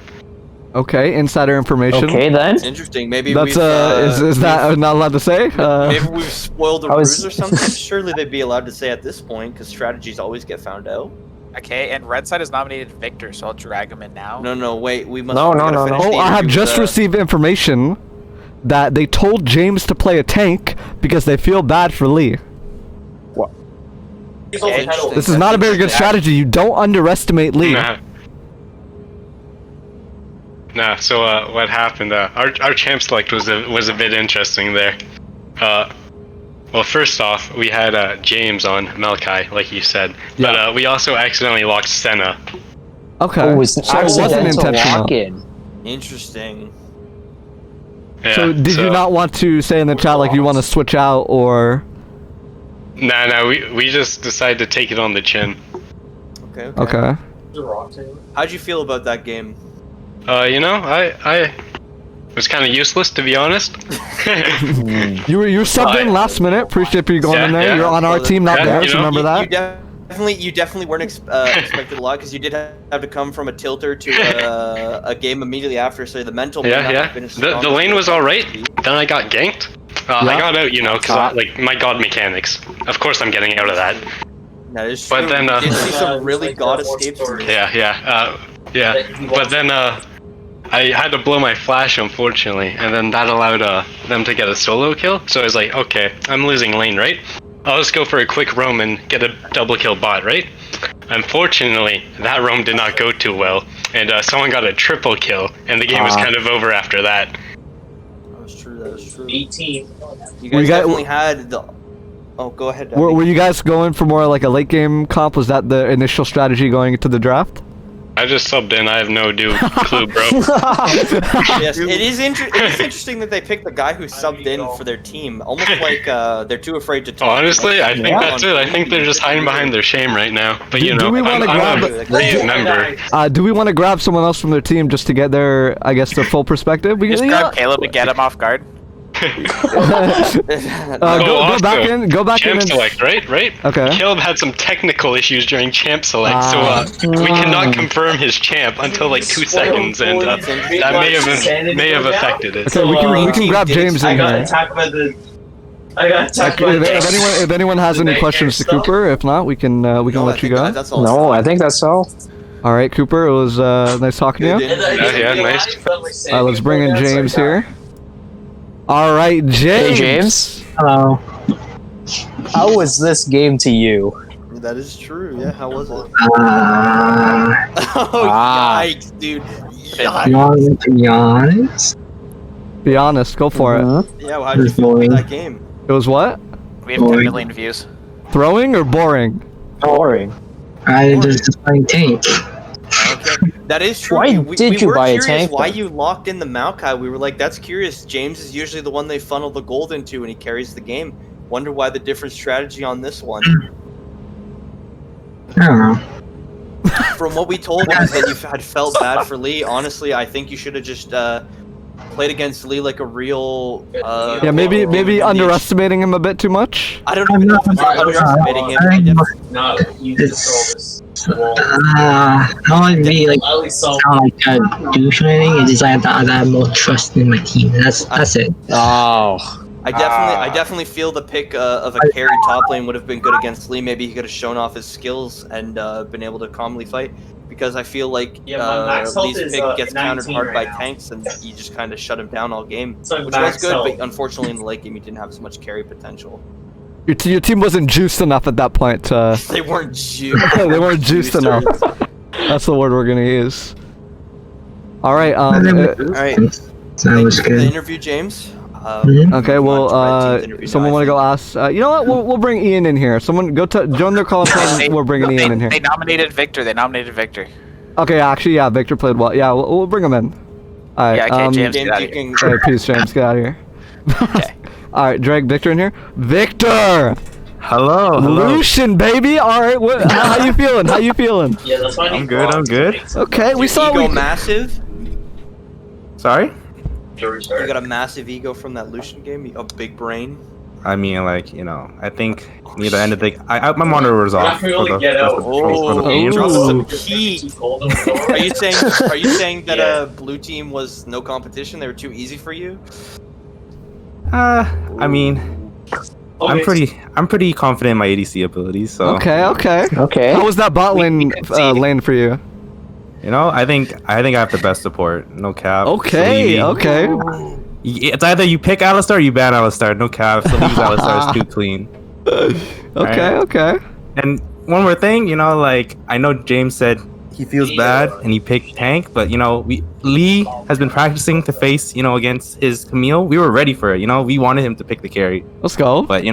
S1: Okay, insider information.
S2: okay then.
S3: Interesting. Maybe
S1: That's
S3: we've,
S1: is that not allowed to say?
S3: maybe we've spoiled a
S2: I was-
S3: ruse or something. Surely they'd be allowed to say at this point because strategies always get found out.
S4: Okay, and red side has nominated Victor, so I'll drag him in now.
S3: No, wait. We must.
S2: No,
S3: we
S2: no,
S3: gotta
S2: no,
S3: finish
S2: no.
S3: the
S1: Oh, I have
S3: interview
S1: just
S3: with,
S1: received information that they told James to play a tank because they feel bad for Lee.
S3: Interesting.
S1: This is not a very good strategy. You don't underestimate Lee.
S6: Nah, so what happened? Our champ select was a bit interesting there. Well, first off, we had James on Melkai, like you said,
S1: Yeah.
S6: but we also accidentally locked Senna.
S1: Okay.
S2: Oh, it was
S1: So it wasn't
S2: accidental
S1: intentional.
S2: lock-in.
S3: Interesting.
S6: Yeah,
S1: So did you not want to say in the chat like you want to switch out or?
S6: Nah, we just decided to take it on the chin.
S3: Okay.
S1: Okay.
S3: How'd you feel about that game?
S6: You know, I was kind of useless, to be honest.
S1: You were subbed in last minute. Appreciate you going in there.
S6: Yeah.
S1: You're on our team, not
S6: Yeah,
S1: theirs.
S6: you know,
S1: Remember that?
S3: You you definitely weren't expected a lot because you did have to come from a tilter to a game immediately after. So the mental.
S6: Yeah. The lane was all right. Then I got ganked. I got out, because like my god mechanics. Of course, I'm getting out of that.
S3: That is true.
S6: But then,
S3: you did see some really god escapes.
S6: Yeah. But then, I had to blow my flash, unfortunately, and then that allowed them to get a solo kill. So I was like, okay, I'm losing lane, right? I'll just go for a quick roam and get a double kill bot, right? Unfortunately, that roam did not go too well, and someone got a triple kill, and the game was kind of over after that.
S3: That was true.
S5: 18.
S3: You guys definitely had the... Oh, go ahead.
S1: Were you guys going for more like a late game comp? Was that the initial strategy going into the draft?
S6: I just subbed in. I have no clue, bro.
S3: Yes, it is interesting that they picked the guy who subbed in for their team. Almost like they're too afraid to talk.
S6: Honestly, I think that's it. I think they're just hiding behind their shame right now. But
S1: Do we wanna
S6: I'm a great member.
S1: Do we want to grab someone else from their team just to get their, I guess, the full perspective? We
S4: Just grab Caleb and get him off guard.
S1: Go back in
S6: champ
S1: and
S6: select, right?
S1: Okay.
S6: Caleb had some technical issues during champ select, so we cannot confirm his champ until like 2 seconds, and that may have affected it.
S1: Okay, we can grab James in here.
S5: I got attacked by
S1: If anyone has any questions to Cooper, if not, we can let you go.
S2: No, I think that's all.
S1: All right, Cooper, it was nice talking to you.
S6: Yeah, nice.
S1: All right, let's bring in James here. All right, James.
S2: Hey, James.
S7: Hello.
S2: How was this game to you?
S3: That is true. Yeah, how was it? Yikes, dude.
S7: You want me to be honest?
S1: Be honest, go for it.
S3: Yeah, well, how did you feel about that game?
S1: It was what?
S4: We have 10 million views.
S1: Throwing or boring?
S2: Boring.
S7: I just playing tank.
S3: Okay. That is true.
S2: Why
S3: we
S2: did you
S3: were
S2: buy a
S3: curious
S2: tank,
S3: why
S2: though?
S3: you locked in the Maokai. We were like, that's curious. James is usually the one they funnel the gold into, and he carries the game. Wonder why the different strategy on this one.
S7: I don't know.
S3: From what we told him is that you had felt bad for Lee. Honestly, I think you should have just played against Lee like a real.
S1: Yeah, maybe underestimating him a bit too much.
S3: I don't even know if it's underestimating him. I
S7: I don't want to be like sound like a douche or anything. It's just like I have more trust in my team. That's it.
S2: Oh.
S3: I definitely feel the pick of a carry top lane would have been good against Lee. Maybe he could have shown off his skills and been able to calmly fight. Because I feel like Lee's pick gets countered hard by tanks, and you just kind of shut him down all game, which was good. But unfortunately, in the late game, you didn't have as much carry potential.
S1: Your team wasn't juiced enough at that point.
S3: They weren't juiced.
S1: They weren't juiced enough. That's the word we're gonna use. All right.
S3: All right.
S7: That was
S3: The
S7: good.
S3: interview, James.
S1: Okay, well, someone want to go ask? You know what? We'll bring Ian in here. Someone go join their call and we're bringing Ian in here.
S4: They nominated Victor.
S1: Okay, actually, yeah, Victor played well. Yeah, we'll bring him in. All right.
S4: Yeah, okay, James,
S3: James,
S4: get out
S3: you
S4: of here.
S3: can.
S1: All right, peace, James. Get out of here.
S4: Okay.
S1: All right, drag Victor in here. Victor.
S8: Hello.
S1: Lucian, baby. All right. How you feeling? How you feeling?
S5: Yeah, that's why
S8: I'm good.
S1: Okay, we saw.
S3: Ego massive.
S8: Sorry?
S3: You got a massive ego from that Lucian game. A big brain.
S8: I mean, like, I think near the end of the my monitor was off for the game.
S3: Some heat. Are you saying that blue team was no competition? They were too easy for you?
S8: I mean, I'm pretty confident in my ADC abilities. So
S1: Okay.
S2: Okay.
S1: How was that bot lane for you?
S8: I think I have the best support. No cap.
S1: Okay.
S8: Sleevey.
S1: Okay.
S8: It's either you pick Alistar or you ban Alistar. No cap. Sleevy's Alistar is too clean.
S1: Okay.
S8: And one more thing, like I know James said he feels bad and he picked tank, but Lee has been practicing to face against his Camille. We were ready for it. We wanted him to pick the carry,
S1: Let's go.
S8: but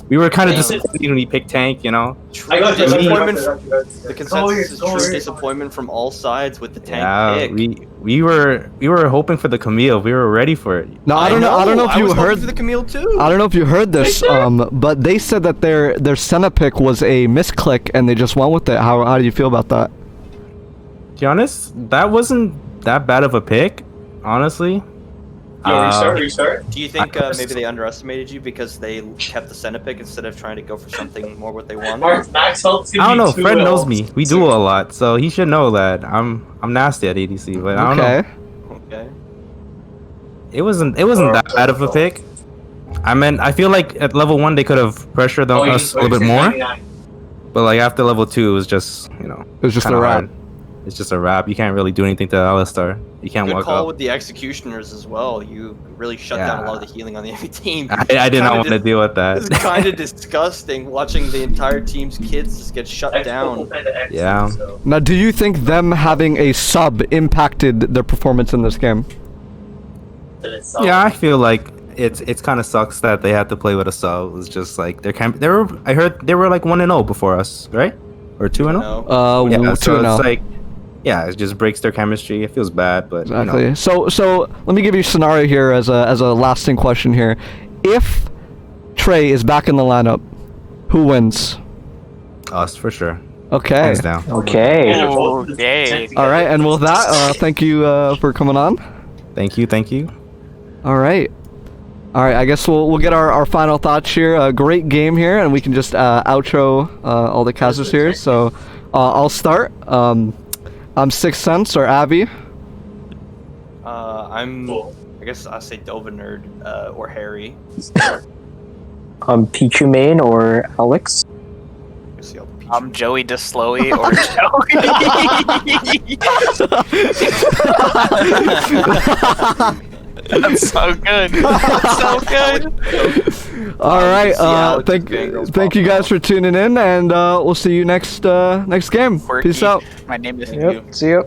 S8: we were kind of disappointed when he picked tank.
S5: I got
S3: Disappointment. The consensus is true disappointment from all sides with the tank pick.
S8: we were hoping for the Camille. We were ready for it.
S1: No, I don't know if
S3: I
S1: you
S3: was hoping
S1: heard
S3: for the Camille too.
S1: I don't know if you heard this, but they said that their Senna pick was a misclick and they just went with it. How do you feel about that?
S8: To be honest, that wasn't that bad of a pick, honestly.
S5: Restart.
S3: Do you think maybe they underestimated you because they kept the center pick instead of trying to go for something more what they want?
S5: Max health.
S8: I don't know. Fred knows me. We duel a lot, so he should know that I'm nasty at ADC. But I don't know.
S3: Okay.
S8: It wasn't that bad of a pick. I mean, I feel like at level 1 they could have pressured us a little bit more. But like after level 2, it was just
S1: It was just a wrap.
S8: It's just a wrap. You can't really do anything to Alistar. You can't
S3: Good
S8: walk
S3: call
S8: up.
S3: with the executioners as well. You really shut down a lot of the healing on the enemy team.
S8: I did not want to deal with that.
S3: It's kind of disgusting watching the entire team's kids just get shut down.
S8: Yeah.
S1: Now, do you think them having a sub impacted their performance in this game?
S8: Yeah, I feel like it's kind of sucks that they had to play with a sub. It's just like I heard they were like 1-0 before us, right? Or 2-0? Yeah,
S1: 2-0.
S8: so it's like, yeah, it just breaks their chemistry. It feels bad, but
S1: Exactly.
S8: you know.
S1: So let me give you a scenario here as a lasting question here. If Trey is back in the lineup, who wins?
S8: Us for sure.
S1: Okay.
S8: Hands down.
S2: Okay.
S4: Okay.
S1: All right, and with that, thank you for coming on.
S8: Thank you.
S1: All right. I guess we'll get our final thoughts here. A great game here, and we can just outro all the casters here. So I'll start. I'm Sixth Sense or Abby.
S3: I guess I'll say Dova Nerd or Harry.
S2: Pichu Main or Alex.
S4: I'm Joey DeSlowy or Joey. That's so good. That's so good.
S1: All right. Thank you guys for tuning in, and we'll see you next game.
S4: Quirky.
S1: Peace out.
S4: My name is
S2: Yep. See you.